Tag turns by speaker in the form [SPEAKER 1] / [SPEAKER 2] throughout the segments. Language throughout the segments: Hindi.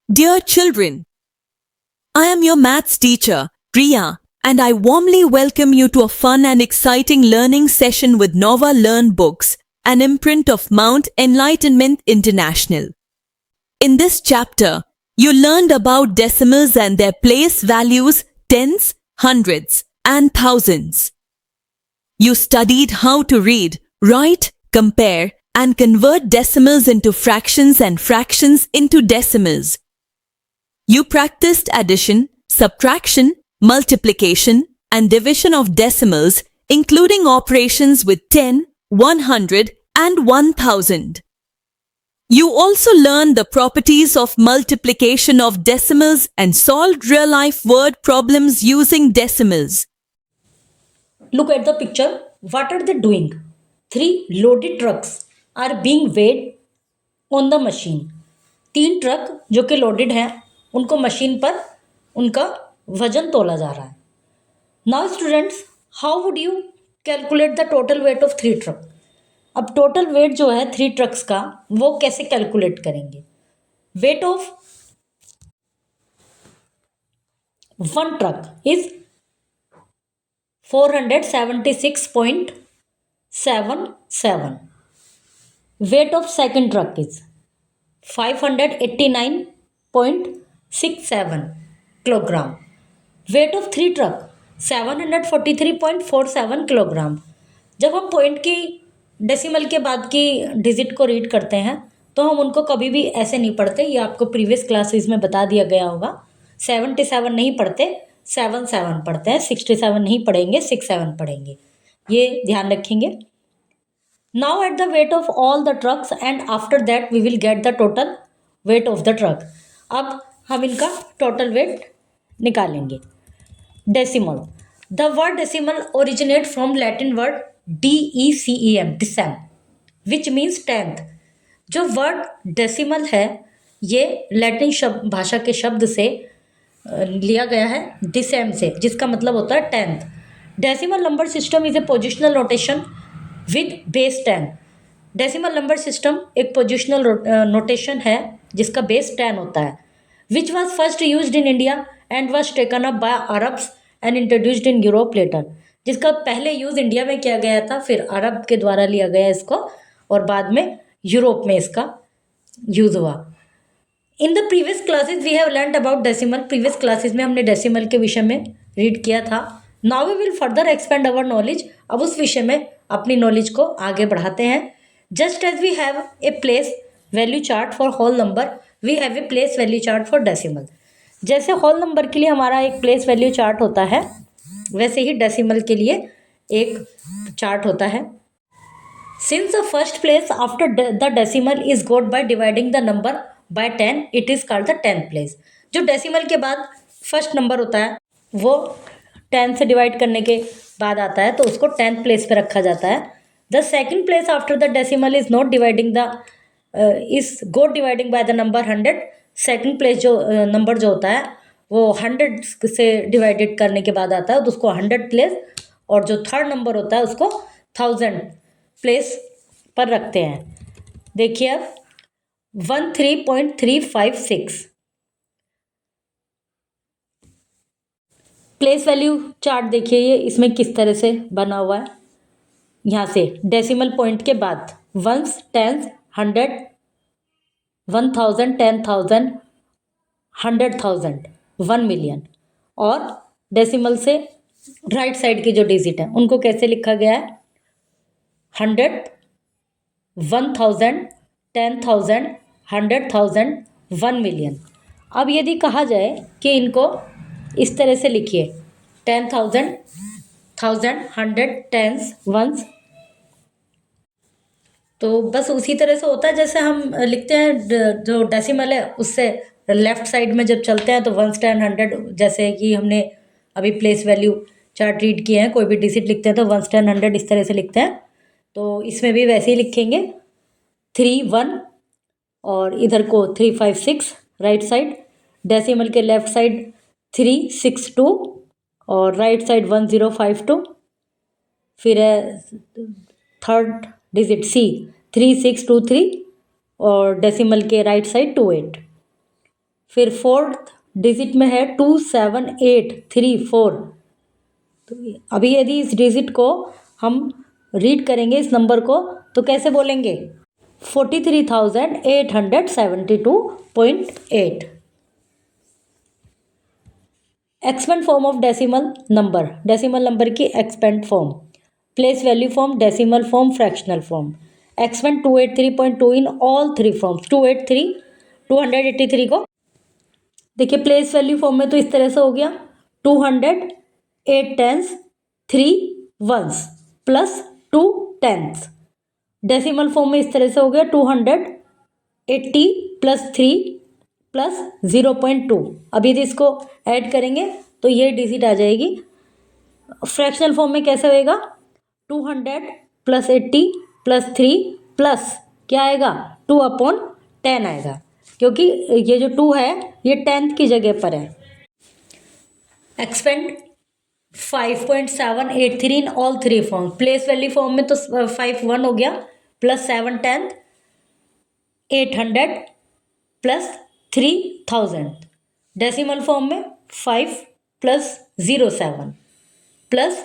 [SPEAKER 1] Dear children, I am your maths teacher, Priya, and I warmly welcome you to a fun and exciting learning session with Nova Learn Books, an imprint of Mount Enlightenment International. In this chapter, you learned about decimals and their place values, tens, hundreds, and thousands. You studied how to read, write, compare, and convert decimals into fractions and fractions into decimals. You practiced addition, subtraction, multiplication, and division of decimals, including operations with 10, 100, and 1000. You also learned the properties of multiplication of decimals and solved real-life word problems using decimals.
[SPEAKER 2] Look at the picture. What are they doing? 3 loaded trucks are being weighed on the machine. 3 truck जो कि लोडेड हैं उनको मशीन पर उनका वजन तोला जा रहा है. Now students, how would you calculate the total weight of 3 truck? अब टोटल वेट जो है 3 ट्रक्स का वो कैसे कैलकुलेट करेंगे? Weight of 1 truck is 476.77. Weight of second truck is 589.67 kilogram. Weight of 3 truck 743.47 kilogram. जब हम पॉइंट की डेसिमल के बाद की डिजिट को रीड करते हैं तो हम उनको कभी भी ऐसे नहीं पढ़ते. ये आपको प्रीवियस क्लासेस में बता दिया गया होगा. 77 नहीं पढ़ते, 77 पढ़ते हैं. 67 नहीं पढ़ेंगे, 67 पढ़ेंगे. ये ध्यान रखेंगे. Now add the weight of all the trucks and after that we will get the total weight of the truck. अब हम इनका total weight निकालेंगे. Decimal. The word decimal originate from Latin word decem, decem, which means tenth. जो word decimal है ये लैटिन भाषा के शब्द से लिया गया है डिसेम से, जिसका मतलब होता है tenth. Decimal number system is a positional notation with base 10. Decimal number system एक पोजिशनल नोटेशन है जिसका बेस 10 होता है. Which was first used in India and was taken up by Arabs and introduced in Europe later. जिसका पहले यूज़ इंडिया में किया गया था, फिर अरब के द्वारा लिया गया इसको और बाद में यूरोप में इसका यूज़ हुआ. In the previous classes we have learn about decimal. Previous classes में हमने डेसिमल के विषय में रीड किया था. Now we will further expand our knowledge. अब उस विषय में अपनी नॉलेज को आगे बढ़ाते हैं. Just as we have a place value chart for whole number, we have a place value chart for decimal. जैसे होल नंबर के लिए हमारा एक प्लेस वैल्यू चार्ट होता है, वैसे ही डेसिमल के लिए एक चार्ट होता है. Since the first place after the decimal is got by dividing the number by 10, it is called the 10th place. जो डेसिमल के बाद फर्स्ट नंबर होता है वो 10 से डिवाइड करने के बाद आता है तो उसको 10th प्लेस पे रखा जाता है. The second place after the decimal is not dividing the is got dividing by the number 100. Second place जो नंबर जो होता है वो 100 से डिवाइडेड करने के बाद आता है तो उसको 100 प्लेस, और जो थर्ड नंबर होता है उसको 1000 प्लेस पर रखते हैं. देखिए अब 13.356 प्लेस वैल्यू चार्ट देखिए ये इसमें किस तरह से बना हुआ है. यहाँ से डेसिमल पॉइंट के बाद वंस, टेंस, 100, 1000, 10,000, 100,000, 1 मिलियन, और डेसिमल से राइट साइड की जो डिजिट है उनको कैसे लिखा गया है? 100, 1000, 10,000, 100,000, 1 मिलियन. अब यदि कहा जाए कि इनको इस तरह से लिखिए 10,000, 1000, 100, टेंस, वंस, तो बस उसी तरह से होता है जैसे हम लिखते हैं. जो डेसिमल है उससे लेफ्ट साइड में जब चलते हैं तो 1, 10, 100, जैसे कि हमने अभी प्लेस वैल्यू चार्ट रीड किए हैं, कोई भी डिजिट लिखते हैं तो 1, 10, 100 इस तरह से लिखते हैं. तो इसमें भी वैसे ही लिखेंगे 3, 1 और इधर को 3, 5, 6 राइट साइड. डेसिमल के लेफ्ट साइड 3, 6, 2 और राइट साइड 1, 0, 5, 2. फिर है थर्ड डिजिट C 3, 6, 2, 3 और डेसिमल के राइट साइड 2, 8. फिर फोर्थ डिजिट में है 27834। तो अभी यदि इस डिजिट को हम रीड करेंगे इस नंबर को तो कैसे बोलेंगे? 43,872.8। Expand form of decimal number की expand form, place value form, decimal form, fractional form. Expand 283.2 in all three forms. 283 को देखिए प्लेस वैल्यू फॉर्म में तो इस तरह से हो गया 200 8 tens 3 ones plus 2 tens. Decimal form में इस तरह से हो गया 280 प्लस 3 प्लस 0.2। अब यदि इसको ऐड करेंगे तो ये डिजिट आ जाएगी। फ्रैक्शनल फॉर्म में कैसे होएगा? 200 प्लस 80 प्लस 3 प्लस क्या आएगा? 2/10 आएगा, क्योंकि ये जो 2 है ये 10th की जगह पर है। एक्सपेंड 5.783 इन all three form. Place value form में तो 5 1 हो गया प्लस 7 10 800 प्लस 3000। डेसिमल फॉर्म में 5 प्लस 07 प्लस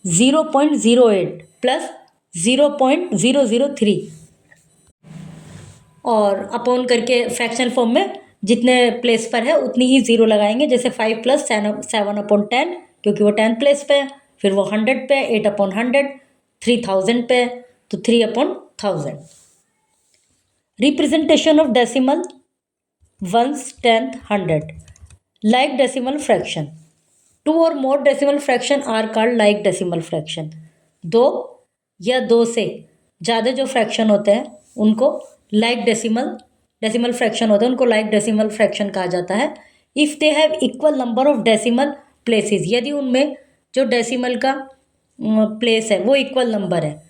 [SPEAKER 2] 0.08 प्लस 0.003 और अपॉन करके फ्रैक्शनल फॉर्म में जितने प्लेस पर है उतनी ही जीरो लगाएंगे। जैसे 5 प्लस 7/10 क्योंकि वो 10 प्लेस पे है, फिर वो 100 पे, 8/100, 3000 पे, तो 3/1000। Representation of decimal ones, tenth, 100 like decimal fraction. 2 और more decimal fraction are called like decimal fraction. 2 या 2 से ज़्यादा जो फ्रैक्शन होते हैं उनको लाइक डेसिमल फ्रैक्शन होता है, उनको लाइक डेसिमल फ्रैक्शन कहा जाता है। If they have equal number of decimal places, यदि उनमें जो डेसिमल का प्लेस है वो इक्वल नंबर है।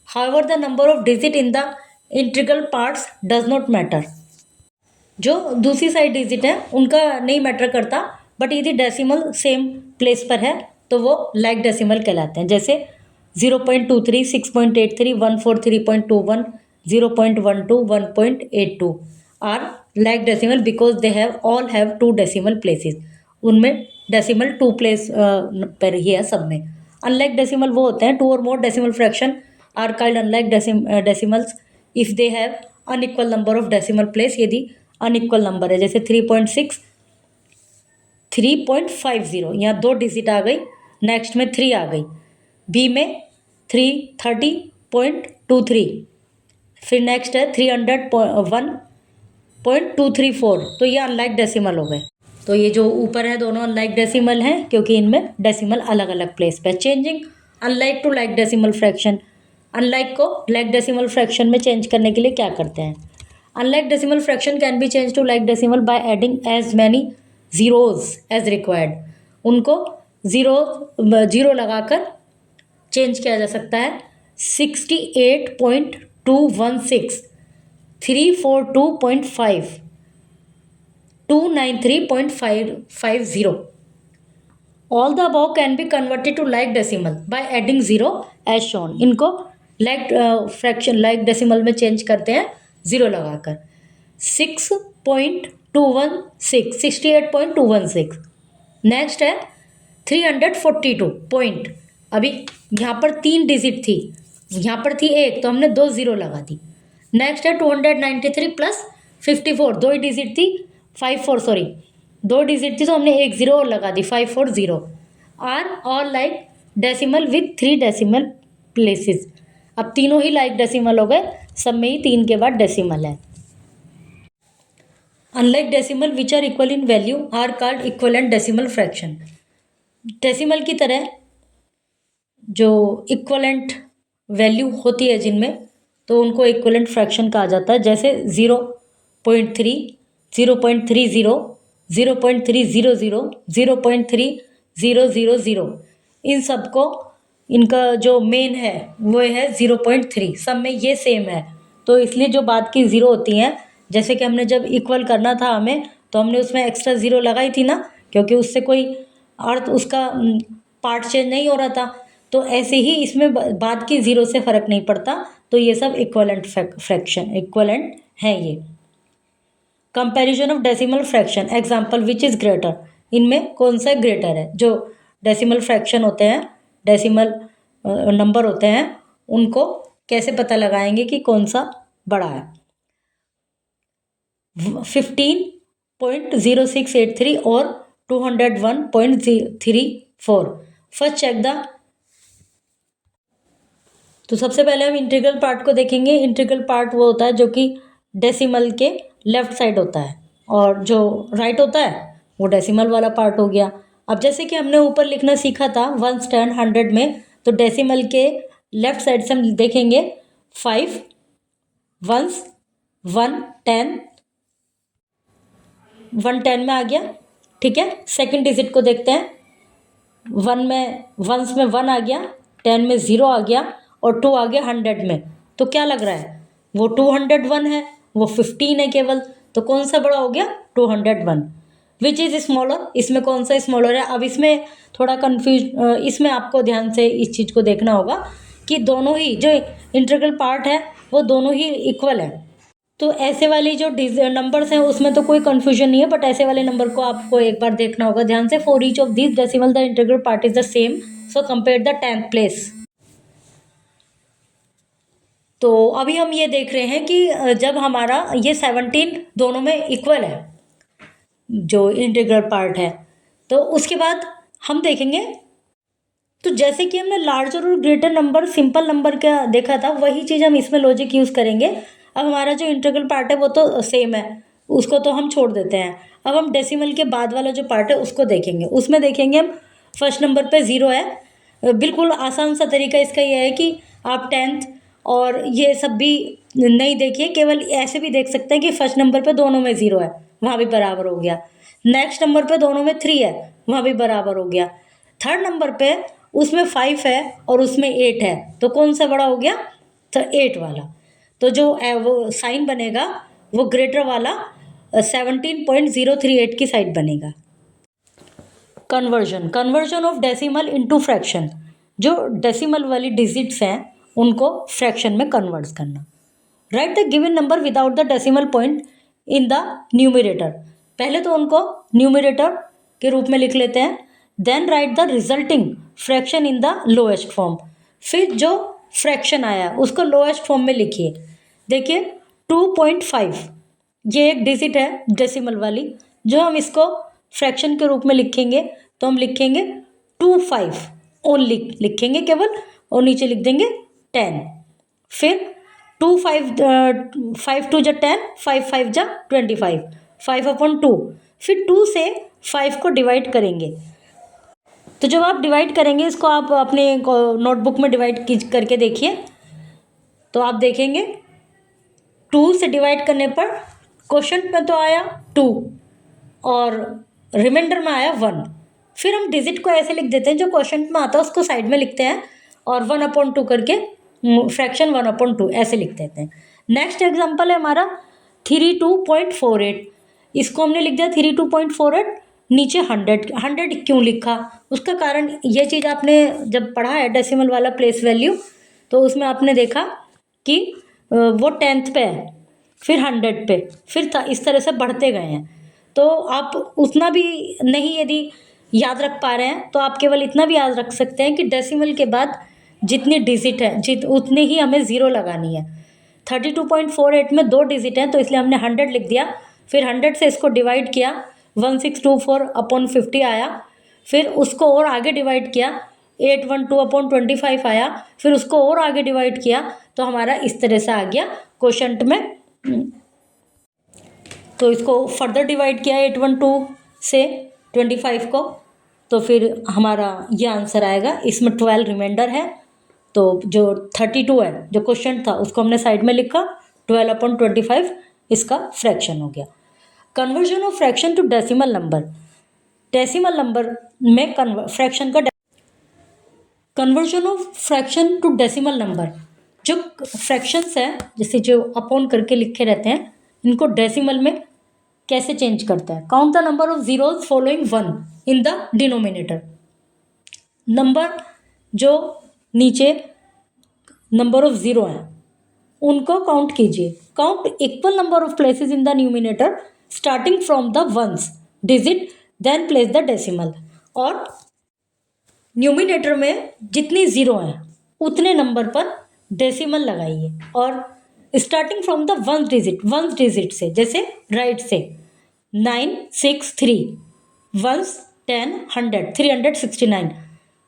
[SPEAKER 2] However the number of digit in the integral parts does not matter. जो दूसरी साइड डिजिट है उनका नहीं मैटर करता, बट यदि डेसिमल सेम प्लेस पर है तो वो लाइक डेसिमल कहलाते हैं। जैसे 0.23, 6.83, 143.21, 0.12, 1.82 are like decimal because they have all have 2 decimal places. उनमें डेसिमल 2 प्लेस पर ही है सब में। अनलाइक डेसिमल वो होते हैं 2 और more decimal fraction are called unlike decimals if they have unequal number of decimal place. यदि अनइक्वल नंबर है जैसे 3.6 3.50, यहाँ 2 डिजिट आ गई, नेक्स्ट में 3 आ गई, बी में 330.23, फिर नेक्स्ट है 301.234, तो ये अनलाइक डेसिमल हो गए। तो ये जो ऊपर है दोनों अनलाइक डेसिमल हैं क्योंकि इनमें डेसिमल अलग अलग प्लेस पे। Changing unlike to like decimal fraction. Unlike को लाइक डेसिमल फ्रैक्शन में चेंज करने के लिए क्या करते हैं? Unlike decimal fraction can be change to like decimal by adding as many zeros as required. उनको जीरो लगाकर चेंज किया जा सकता है। 68.216, 342.5, 293.550। All the above can be converted to like decimal by adding zero as shown. इनको लाइक फ्रैक्शन लाइक डेसिमल में चेंज करते हैं जीरो लगाकर। 6.216, 68.216। नेक्स्ट है 342 पॉइंट। अभी यहाँ पर 3 डिजिट थी, यहाँ पर थी 1 तो हमने 2 जीरो लगा दी। नेक्स्ट है 293 प्लस 54, 2 ही डिजिट थी, 54 सॉरी 2 डिजिट थी तो हमने 1 जीरो और लगा दी, 540। Are all like decimal with 3 decimal places. अब तीनों ही लाइक डेसिमल हो गए, सब में ही 3 के बाद डेसिमल है। Unlike decimal which are equal in value are called equivalent decimal fraction. Decimal की तरह जो इक्वलेंट वैल्यू होती है जिनमें, तो उनको इक्वलेंट फ्रैक्शन कहा जाता है। जैसे 0.3, 0.30, 0.300, 0.3000, इन सबको इनका जो मेन है वो है 0.3, सब में ये सेम है, तो इसलिए जो बाद की ज़ीरो होती हैं, जैसे कि हमने जब इक्वल करना था हमें तो हमने उसमें एक्स्ट्रा ज़ीरो लगाई थी ना, क्योंकि उससे कोई अर्थ उसका पार्ट चेंज नहीं हो रहा था। तो ऐसे ही इसमें बाद की ज़ीरो से फ़र्क नहीं पड़ता, तो ये सब इक्वलेंट फ्रैक्शन इक्वलेंट हैं ये। Comparison of decimal fraction, example which is greater, इनमें कौन सा ग्रेटर है। जो डेसिमल फ्रैक्शन होते हैं, डेसिमल नंबर होते हैं, उनको कैसे पता लगाएंगे कि कौन सा बड़ा है। 15.0683 और 201.34। फर्स्ट चेक द, तो सबसे पहले हम इंटीग्रल पार्ट को देखेंगे। इंटीग्रल पार्ट वो होता है जो कि डेसिमल के लेफ्ट साइड होता है, और जो राइट होता है वो डेसिमल वाला पार्ट हो गया। अब जैसे कि हमने ऊपर लिखना सीखा था 1, 10, 100 में, तो डेसिमल के लेफ्ट साइड से हम देखेंगे 5 वंस, 1 10, 1 10 में आ गया, ठीक है। सेकंड डिजिट को देखते हैं, 1 में, वंस में 1 आ गया, 10 में 0 आ गया, और 2 आ गया 100 में। तो क्या लग रहा है, वो 201 है, वो 15 है केवल, तो कौन सा बड़ा हो गया, 201। विच इज़ स्मॉलर, इसमें कौन सा स्मॉलर है। अब इसमें थोड़ा कन्फ्यूज, इसमें आपको ध्यान से इस चीज़ को देखना होगा कि दोनों ही जो इंटीग्रल पार्ट है वो दोनों ही इक्वल है। तो ऐसे वाली जो नंबर्स हैं उसमें तो कोई कन्फ्यूजन नहीं है, बट ऐसे वाले नंबर को आपको एक बार देखना होगा ध्यान से। For each of this decimal the integral part is the same, so compare the 10th place. तो अभी हम ये देख रहे हैं कि जब हमारा ये 17 दोनों में इक्वल है जो इंटीग्रल पार्ट है, तो उसके बाद हम देखेंगे, तो जैसे कि हमने लार्जर और ग्रेटर नंबर सिंपल नंबर का देखा था, वही चीज़ हम इसमें लॉजिक यूज़ करेंगे। अब हमारा जो इंटीग्रल पार्ट है वो तो सेम है, उसको तो हम छोड़ देते हैं। अब हम डेसिमल के बाद वाला जो पार्ट है उसको देखेंगे। उसमें देखेंगे हम फर्स्ट नंबर पे 0 है। बिल्कुल आसान सा तरीका इसका यह है कि आप 10th और ये सब भी नहीं देखिए, केवल ऐसे भी देख सकते हैं कि फर्स्ट नंबर पे दोनों में 0 है, वहाँ भी बराबर हो गया। नेक्स्ट नंबर पे दोनों में 3 है, वहाँ भी बराबर हो गया। थर्ड नंबर पे उसमें 5 है और उसमें 8 है, तो कौन सा बड़ा हो गया, तो 8 वाला। तो जो वो साइन बनेगा वो ग्रेटर वाला 17.038 की साइड बनेगा। Conversion, conversion of decimal into fraction, जो डेसिमल वाली डिजिट्स हैं उनको फ्रैक्शन में कन्वर्ट करना। Right the given number without the decimal point in the numerator, पहले तो उनको न्यूमरेटर के रूप में लिख लेते हैं। Then write the resulting fraction in the lowest form, फिर जो फ्रैक्शन आया उसको लोएस्ट फॉर्म में लिखिए। देखिए 2.5 ये एक डिजिट है डेसिमल वाली, जो हम इसको फ्रैक्शन के रूप में लिखेंगे तो हम लिखेंगे 25 ओनली लिखेंगे केवल, और नीचे लिख देंगे 10। फिर 5 2 जा 10, 5 5 जा 25, 5/2। फिर 2 से 5 को डिवाइड करेंगे। तो जब आप डिवाइड करेंगे इसको, आप अपने नोटबुक में डिवाइड करके देखिए, तो आप देखेंगे 2 से डिवाइड करने पर क्वोशंट में तो आया 2 और रिमाइंडर में आया 1। फिर हम डिजिट को ऐसे लिख देते हैं, जो क्वोशंट में आता है उसको साइड में लिखते हैं और 1/2 करके फ्रैक्शन 1/2 ऐसे लिख देते हैं। नेक्स्ट एग्जांपल है हमारा 32.48, इसको हमने लिख दिया 32.48, नीचे 100 क्यों लिखा, उसका कारण ये चीज़ आपने जब पढ़ा है डेसिमल वाला प्लेस वैल्यू, तो उसमें आपने देखा कि वो 10th पे है, फिर 100 पे, फिर इस तरह से बढ़ते गए हैं। तो आप उतना भी नहीं यदि याद रख पा रहे हैं तो आप केवल इतना भी याद रख सकते हैं कि डेसिमल के बाद जितनी डिजिट है उतनी ही हमें 0 लगानी है। 32.48 में 2 डिजिट हैं, तो इसलिए हमने 100 लिख दिया। फिर 100 से इसको डिवाइड किया, 1624/50 आया। फिर उसको और आगे डिवाइड किया, 812/25 आया। फिर उसको और आगे डिवाइड किया, तो हमारा इस तरह से आ गया क्वोशंट में। तो इसको फर्दर डिवाइड किया 812 से 25 को, तो फिर हमारा ये आंसर आएगा। इसमें 12 रिमाइंडर है, तो जो 32 है जो क्वेश्चन था उसको हमने साइड में लिखा, 12/25 इसका फ्रैक्शन हो गया। Conversion of fraction to decimal number, decimal number में फ्रैक्शन का conversion of fraction to decimal number, जो फ्रैक्शंस हैं जैसे जो अपॉन करके लिखे रहते हैं, इनको डेसिमल में कैसे चेंज करता है। Count the number of zeros following 1 in the denominator, number जो नीचे नंबर ऑफ 0 हैं उनको काउंट कीजिए। Count equal number of places in the numerator starting from the ones digit then place the decimal. और न्यूमिनेटर में जितनी ज़ीरो हैं उतने नंबर पर डेसिमल लगाइए और starting from the ones digit से, जैसे राइट से 9 6 3 वंस 10 100 369,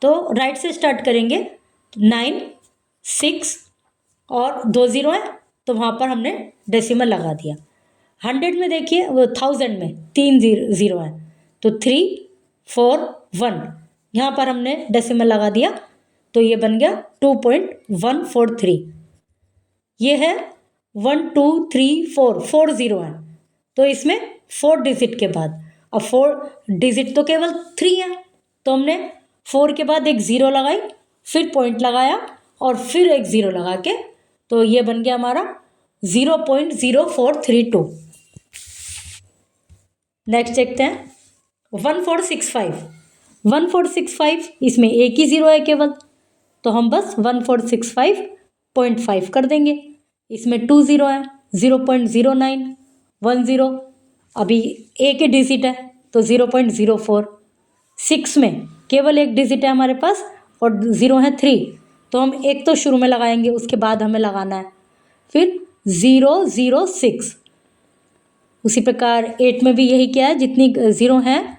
[SPEAKER 2] तो राइट से स्टार्ट करेंगे 9 6 और 2 ज़ीरो है तो वहाँ पर हमने डेसिमल लगा दिया। 100 में देखिए वो 1000 में 3 ज़ीरो है तो 3 4 1 यहाँ पर हमने डेसिमल लगा दिया तो ये बन गया 2.143। ये है 1 2 3 4 4 ज़ीरो है तो इसमें 4 डिजिट के बाद, अब 4 डिजिट तो केवल 3 है तो हमने 4 के बाद एक ज़ीरो लगाई, फिर पॉइंट लगाया और फिर एक ज़ीरो लगा के, तो ये बन गया हमारा 0.0432। नेक्स्ट देखते हैं 1465 इसमें एक ही ज़ीरो है केवल, तो हम बस 1465.5 कर देंगे। इसमें 2 ज़ीरो है 0.09 1 ज़ीरो, अभी एक ही डिजिट है तो 0.04। 6 में केवल एक डिजिट है हमारे पास और ज़ीरो है 3, तो हम एक तो शुरू में लगाएंगे उसके बाद हमें लगाना है, फिर 006। उसी प्रकार 8 में भी यही किया है, जितनी ज़ीरो हैं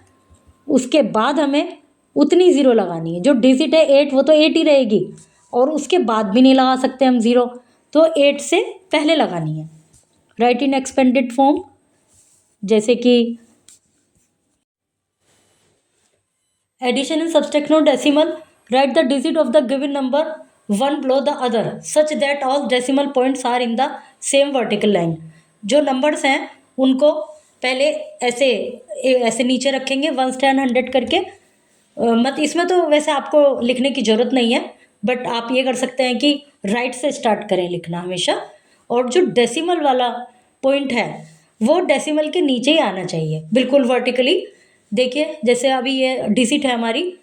[SPEAKER 2] उसके बाद हमें उतनी ज़ीरो लगानी है। जो डिजिट है 8 वो तो 8 ही रहेगी और उसके बाद भी नहीं लगा सकते हम ज़ीरो, तो 8 से पहले लगानी है। राइट इन एक्सपेंडेड फॉर्म, जैसे कि एडिशन इन सब्सट्रैक्शन और decimal, write the digit of the given number one below the other such that all decimal points are in the same vertical line. जो नंबर्स हैं उनको पहले ऐसे नीचे रखेंगे 1 10 100 करके। मत इसमें तो वैसे आपको लिखने की ज़रूरत नहीं है, बट आप ये कर सकते हैं कि राइट से स्टार्ट करें लिखना हमेशा, और जो डेसिमल वाला पॉइंट है वो डेसिमल के नीचे ही आना चाहिए बिल्कुल वर्टिकली। देखिए जैसे अभी ये डिजिट है हमारी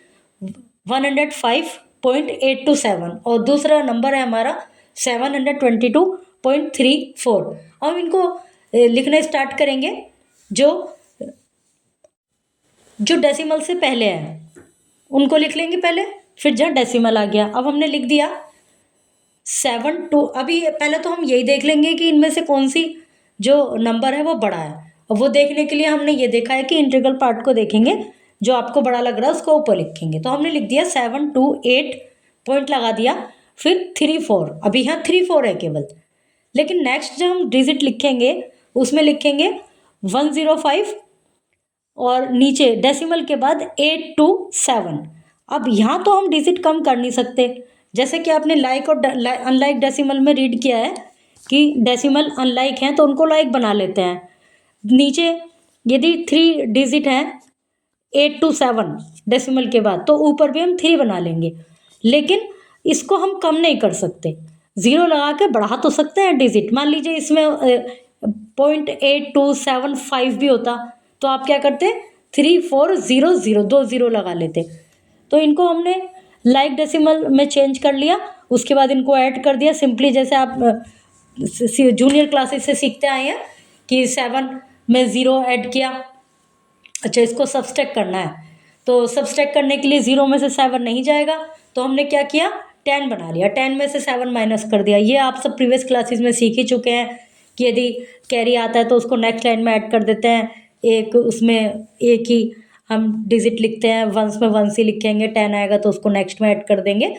[SPEAKER 2] 105.827 और दूसरा नंबर है हमारा 722.34। हम इनको लिखना स्टार्ट करेंगे जो डेसिमल से पहले है उनको लिख लेंगे पहले, फिर जहाँ डेसिमल आ गया। अब हमने लिख दिया 72। अभी पहले तो हम यही देख लेंगे कि इनमें से कौन सी जो नंबर है वो बड़ा है, और वो देखने के लिए हमने ये देखा है कि इंटीग्रल पार्ट को देखेंगे, जो आपको बड़ा लग रहा है उसको ऊपर लिखेंगे। तो हमने लिख दिया 728 पॉइंट लगा दिया, फिर 34। अभी यहाँ 34 है केवल, लेकिन नेक्स्ट जब हम डिजिट लिखेंगे उसमें लिखेंगे 105 और नीचे डेसिमल के बाद 827। अब यहाँ तो हम डिजिट कम कर नहीं सकते, जैसे कि आपने लाइक और अनलाइक डेसिमल में रीड किया है कि डेसिमल अनलाइक हैं तो उनको लाइक बना लेते हैं। नीचे यदि 3 डिजिट हैं 827 डेसिमल के बाद, तो ऊपर भी हम 3 बना लेंगे, लेकिन इसको हम कम नहीं कर सकते। ज़ीरो लगा के बढ़ा तो सकते हैं डिजिट। मान लीजिए इसमें 0.8275 भी होता तो आप क्या करते 3400 2 ज़ीरो लगा लेते। तो इनको हमने लाइक डेसिमल में चेंज कर लिया, उसके बाद इनको ऐड कर दिया सिंपली, जैसे आप जूनियर क्लासेस से सीखते आए हैं कि 7 में 0 ऐड किया। अच्छा, इसको सब्सट्रैक्ट करना है तो सब्सट्रैक्ट करने के लिए 0 में से 7 नहीं जाएगा, तो हमने क्या किया 10 बना लिया, 10 में से 7 माइनस कर दिया। ये आप सब प्रीवियस क्लासेस में सीख ही चुके हैं कि यदि कैरी आता है तो उसको नेक्स्ट लाइन में ऐड कर देते हैं, एक उसमें एक ही हम डिजिट लिखते हैं, वंस में वंस ही लिखेंगे, 10 आएगा तो उसको नेक्स्ट में ऐड कर देंगे।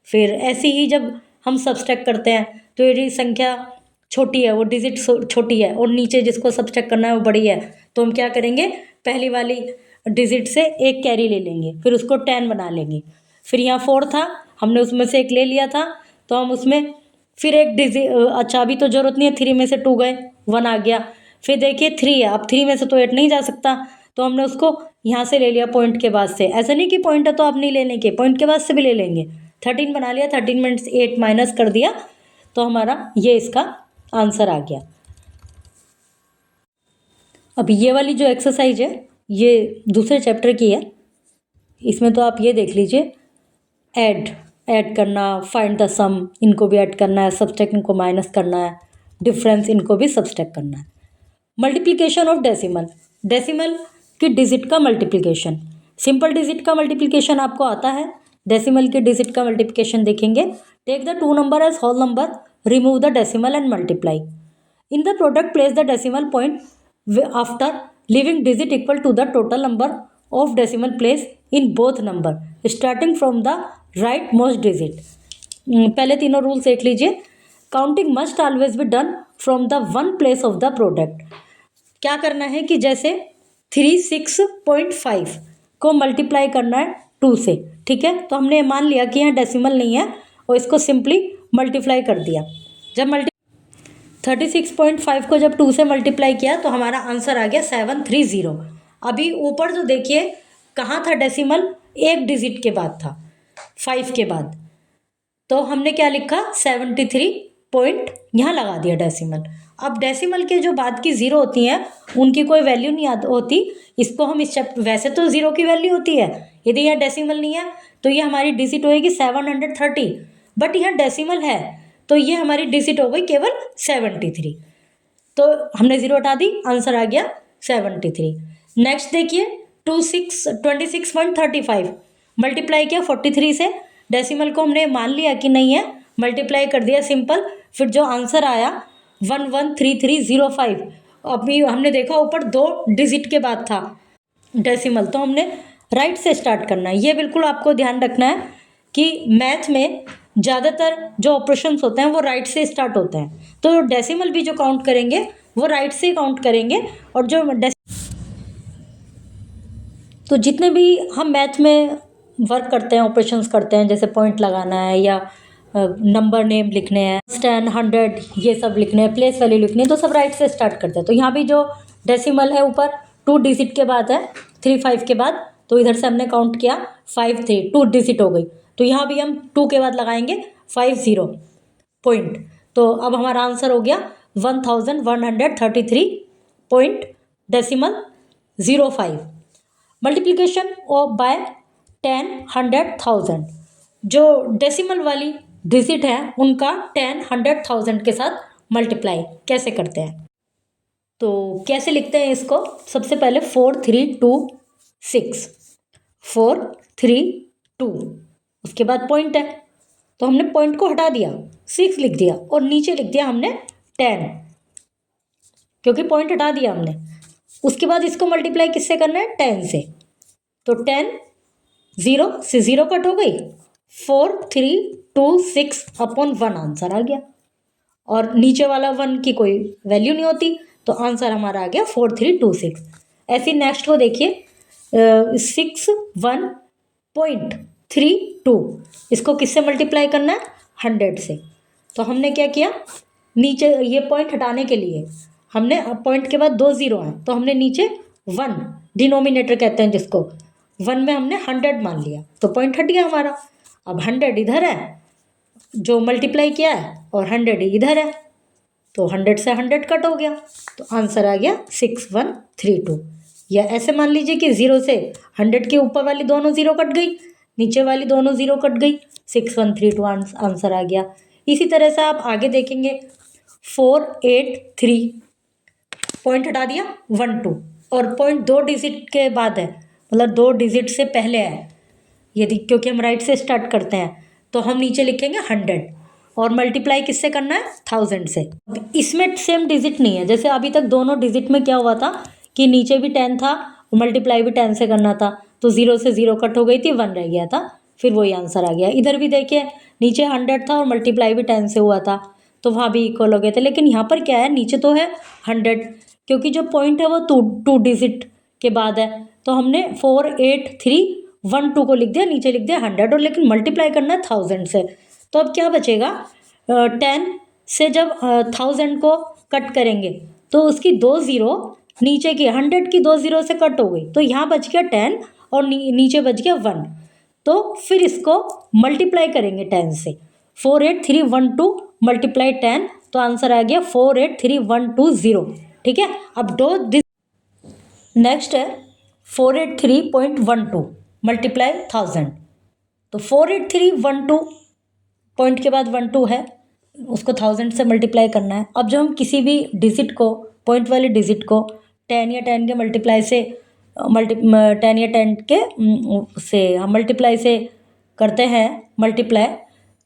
[SPEAKER 2] फिर ऐसे ही जब हम सब्सट्रैक्ट करते हैं तो यदि संख्या छोटी है, वो डिजिट छोटी है और नीचे जिसको सब्सट्रैक्ट करना है वो बड़ी है, तो हम क्या करेंगे पहली वाली डिजिट से एक कैरी ले लेंगे, फिर उसको 10 बना लेंगे। फिर यहाँ 4 था, हमने उसमें से एक ले लिया था तो हम उसमें फिर एक डिजिट, अच्छा अभी तो ज़रूरत नहीं है, 3 में से 2 गए 1 आ गया। फिर देखिए 3 है, अब 3 में से तो 8 नहीं जा सकता, तो हमने उसको यहाँ से ले लिया पॉइंट के बाद से। ऐसा नहीं कि पॉइंट है तो आप नहीं लेने के, पॉइंट के बाद से भी ले लेंगे। 13 बना लिया, 13 में से 8 माइनस कर दिया, तो हमारा ये इसका आंसर आ गया। अब ये वाली जो एक्सरसाइज है ये दूसरे चैप्टर की है, इसमें तो आप ये देख लीजिए, ऐड करना, फाइंड द सम इनको भी ऐड करना है, सब्सट्रैक्ट इनको माइनस करना है, डिफरेंस इनको भी सब्सट्रैक्ट करना है। मल्टीप्लिकेशन ऑफ डेसिमल, डेसिमल की डिजिट का मल्टीप्लिकेशन। सिंपल डिजिट का मल्टीप्लिकेशन आपको आता है, डेसिमल की डिजिट का मल्टीप्लिकेशन देखेंगे। Take the two number as whole number, remove the decimal and multiply. In the product place the decimal point after leaving digit equal to the total number of decimal place in both number starting from the right most digit. पहले तीनों रूल्स देख लीजिए। Counting must always be done from the one place of the product. क्या करना है कि जैसे 36.5 को मल्टीप्लाई करना है 2 से, ठीक है। तो हमने मान लिया कि यहाँ डेसिमल नहीं है और इसको सिंपली मल्टीप्लाई कर दिया। जब 36.5 को जब 2 से मल्टीप्लाई किया तो हमारा आंसर आ गया 730। अभी ऊपर जो देखिए कहाँ था डेसिमल, एक डिजिट के बाद था, 5 के बाद। तो हमने क्या लिखा 73 पॉइंट, यहाँ लगा दिया डेसिमल। अब डेसिमल के जो बाद की ज़ीरो होती हैं उनकी कोई वैल्यू नहीं होती। इसको हम इस वैसे तो ज़ीरो की वैल्यू होती है, यदि यहाँ डेसिमल नहीं है तो ये हमारी डिजिट होएगी 730, बट यहाँ डेसिमल है तो ये हमारी डिजिट हो गई केवल 73। तो हमने ज़ीरो हटा दी, आंसर आ गया 73। नेक्स्ट देखिए 26.35 मल्टीप्लाई किया 43 से, डेसिमल को हमने मान लिया कि नहीं है, मल्टीप्लाई कर दिया सिंपल, फिर जो आंसर आया 113305। अभी हमने देखा ऊपर 2 डिजिट के बाद था डेसिमल, तो हमने राइट से स्टार्ट करना है। ये बिल्कुल आपको ध्यान रखना है कि मैथ में ज़्यादातर जो ऑपरेशंस होते हैं वो राइट से स्टार्ट होते हैं, तो डेसिमल भी जो काउंट करेंगे वो राइट से काउंट करेंगे। और जो तो जितने भी हम मैथ में वर्क करते हैं, ऑपरेशंस करते हैं, जैसे पॉइंट लगाना है या नंबर नेम लिखने हैं, 10, 100 ये सब लिखने हैं, प्लेस वैल्यू लिखनी है, तो सब राइट से स्टार्ट करते हैं। तो यहाँ भी जो डेसिमल है ऊपर 2 डिजिट के बाद है, 35 के बाद, तो इधर से हमने काउंट किया 53, 2 डिजिट हो गई। तो यहाँ भी हम 2 के बाद लगाएंगे 50 पॉइंट। तो अब हमारा आंसर हो गया 1133 point decimal 05। Multiplication of by 10, 100, 1000। जो डेसिमल वाली डिजिट है उनका 10, 100, 1000 के साथ मल्टीप्लाई कैसे करते हैं, तो कैसे लिखते हैं इसको। सबसे पहले 4326, 432, उसके बाद पॉइंट है तो हमने पॉइंट को हटा दिया, 6 लिख दिया और नीचे लिख दिया हमने 10, क्योंकि पॉइंट हटा दिया हमने। उसके बाद इसको मल्टीप्लाई किससे करना है, 10 से। तो 10, 0 से 0 कट हो गई, 4326 अपॉन 1 आंसर आ गया। और नीचे वाला 1 की कोई वैल्यू नहीं होती, तो आंसर हमारा आ गया 4326। ऐसे नेक्स्ट को देखिए 61.32, इसको किससे मल्टीप्लाई करना है, 100 से। तो हमने क्या किया, नीचे ये पॉइंट हटाने के लिए हमने पॉइंट के बाद 2 0 हैं, तो हमने नीचे 1 डिनोमिनेटर कहते हैं जिसको, 1 में हमने 100 मान लिया, तो पॉइंट हट गया हमारा। अब 100 इधर है जो मल्टीप्लाई किया है और 100 इधर है, तो 100 से 100 कट हो गया, तो आंसर आ गया 6132। या ऐसे मान लीजिए कि 0 से 100 के ऊपर वाली दोनों 0 कट गई, नीचे वाली दोनों 0 कट गई, 6132 आंसर आ गया। इसी तरह से आप आगे देखेंगे 483, पॉइंट हटा दिया 1 2, और पॉइंट 2 डिजिट के बाद है, मतलब 2 डिजिट से पहले है, यदि क्योंकि हम राइट से स्टार्ट करते हैं तो हम नीचे लिखेंगे 100 और मल्टीप्लाई किससे करना है, 1000 से। इसमें सेम डिजिट नहीं है, जैसे अभी तक दोनों डिजिट में क्या हुआ था कि नीचे भी 10 था और मल्टीप्लाई भी 10 से करना था, तो 0 से 0 कट हो गई थी, 1 रह गया था, फिर वही आंसर आ गया। इधर भी देखिए नीचे 100 था और मल्टीप्लाई भी 10 से हुआ था, तो वहाँ भी इक्वल हो गए थे। लेकिन यहाँ पर क्या है, नीचे तो है 100, क्योंकि जो पॉइंट है वो 2 डिजिट के बाद है, तो हमने 48312 को लिख दिया, नीचे लिख दिया 100, और लेकिन मल्टीप्लाई करना है 1000 से। तो अब क्या बचेगा, 10 से जब 1000 को कट करेंगे तो उसकी 2 0 नीचे की 100 की 2 0 से कट हो गई, तो यहाँ बच गया 10 और नीचे बच गया 1। तो फिर इसको मल्टीप्लाई करेंगे 10 से, 48312 मल्टीप्लाई 10, तो आंसर आ गया 483120। ठीक है। अब नेक्स्ट है 483.12 मल्टीप्लाई 1000, तो 48312 पॉइंट के बाद 12 है, उसको 1000 से मल्टीप्लाई करना है। अब जब हम किसी भी डिजिट को पॉइंट वाली डिजिट को 10 या 10 के मल्टीप्लाई से 10 या 10 के से हम मल्टीप्लाई से करते हैं मल्टीप्लाई,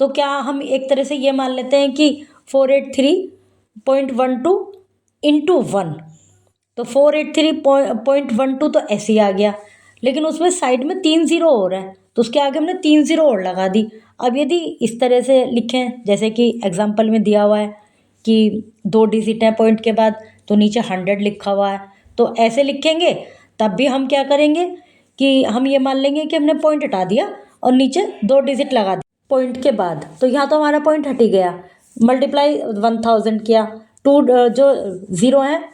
[SPEAKER 2] तो क्या हम एक तरह से ये मान लेते हैं कि 483.12 इंटू 1, तो 483.12 तो ऐसे ही आ गया, लेकिन उसमें साइड में 3 ज़ीरो हो रहा है तो उसके आगे हमने 3 ज़ीरो और लगा दी। अब यदि इस तरह से लिखें जैसे कि एग्जाम्पल में दिया हुआ है कि 2 डिजिट हैं पॉइंट के बाद, तो नीचे 100 लिखा हुआ है, तो ऐसे लिखेंगे तब भी हम क्या करेंगे कि हम ये मान लेंगे कि हमने पॉइंट हटा दिया और नीचे 2 डिजिट लगा दिया पॉइंट के बाद, तो यहाँ तो हमारा पॉइंट हट ही गया। मल्टीप्लाई 1000 किया, 2 जो ज़ीरो हैं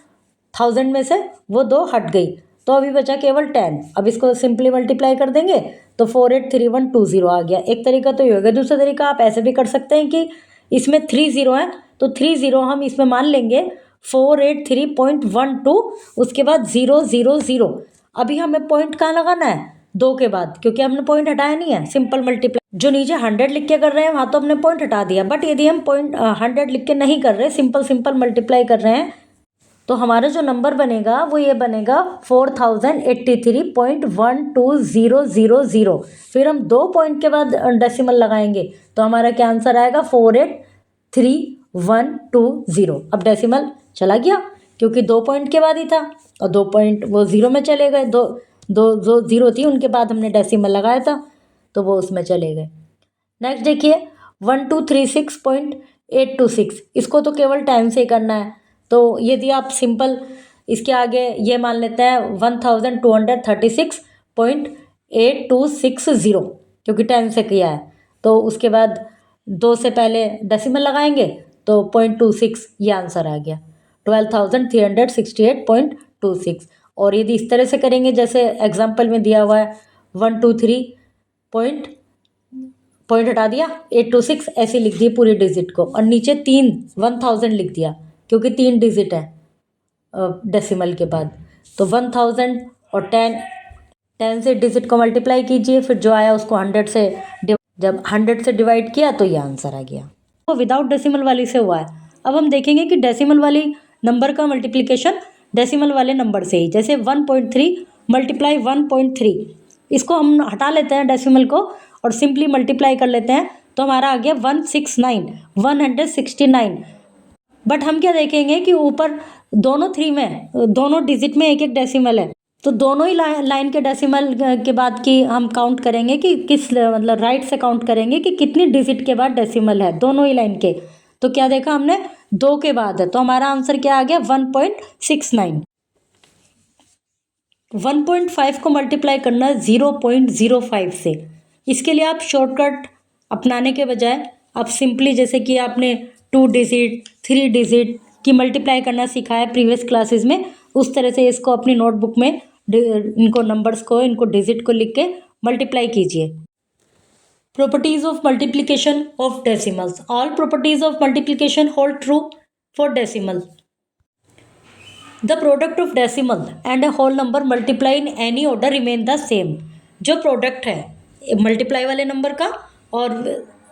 [SPEAKER 2] 1000 में से वो 2 हट गई, तो अभी बचा केवल 10। अब इसको सिंपली मल्टीप्लाई कर देंगे तो 483120 आ गया। एक तरीका तो ये हो गया। दूसरा तरीका आप ऐसे भी कर सकते हैं कि इसमें 3 ज़ीरो हैं तो 3 ज़ीरो हम इसमें मान लेंगे 483.12, उसके बाद 000। अभी हमें पॉइंट कहाँ लगाना है, 2 के बाद, क्योंकि हमने पॉइंट हटाया नहीं है। सिंपल मल्टीप्लाई जो नीचे 100 लिख के कर रहे हैं वहाँ तो हमने पॉइंट हटा दिया, बट यदि हम पॉइंट 100 लिख के नहीं कर रहे, सिंपल मल्टीप्लाई कर रहे हैं, तो हमारा जो नंबर बनेगा वो ये बनेगा 4083.12000। फिर हम 2 पॉइंट के बाद डेसिमल लगाएंगे तो हमारा क्या आंसर आएगा 483.120। अब डेसिमल चला गया क्योंकि 2 पॉइंट के बाद ही था और 2 पॉइंट वो ज़ीरो में चले गए, दो जो ज़ीरो थी उनके बाद हमने डेसिमल लगाया था तो वो उसमें चले गए। नेक्स्ट देखिए 1236.826, इसको तो केवल टाइम से ही करना है, तो यदि आप सिंपल इसके आगे ये मान लेते हैं 1236.8260, क्योंकि 10 से किया है, तो उसके बाद 2 से पहले डेसिमल लगाएंगे तो 0.26 ये आंसर आ गया 12,368.26। और यदि इस तरह से करेंगे जैसे एग्जाम्पल में दिया हुआ है 123 पॉइंट हटा दिया 826 ऐसे लिख दिए पूरी डिजिट को, और नीचे 1000 लिख दिया क्योंकि 3 डिजिट है डेसिमल के बाद, तो 1000 और 10 से डिजिट को मल्टीप्लाई कीजिए, फिर जो आया उसको 100 से जब 100 से डिवाइड किया तो ये आंसर आ गया। तो विदाउट डेसिमल वाली से हुआ है। अब हम देखेंगे कि डेसिमल वाली नंबर का मल्टीप्लिकेशन डेसिमल वाले नंबर से ही, जैसे 1.3 मल्टीप्लाई 1.3, इसको हम हटा लेते हैं डेसिमल को और सिंपली मल्टीप्लाई कर लेते हैं तो हमारा आ गया 169। बट हम क्या देखेंगे कि ऊपर दोनों 3 में, दोनों डिजिट में एक एक डेसिमल है, तो दोनों ही लाइन के डेसिमल के बाद की हम काउंट करेंगे कि किस, मतलब राइट से काउंट करेंगे कि कितनी डिजिट के बाद डेसिमल है दोनों ही लाइन के। तो क्या देखा हमने 2 के बाद है, तो हमारा आंसर क्या आ गया 1.69। 1.5 को मल्टीप्लाई करना है 0.05 से। इसके लिए आप शॉर्टकट अपनाने के बजाय आप सिंपली, जैसे कि आपने 2 डिजिट 3 डिजिट की मल्टीप्लाई करना सीखा है प्रीवियस क्लासेस में, उस तरह से इसको अपनी नोटबुक में इनको नंबर्स को, इनको डिजिट को लिख के मल्टीप्लाई कीजिए। Properties of multiplication of decimals. All properties of multiplication hold true for decimal. The product of decimal and a whole number multiply in any order remain the same. जो प्रोडक्ट है मल्टीप्लाई वाले नंबर का और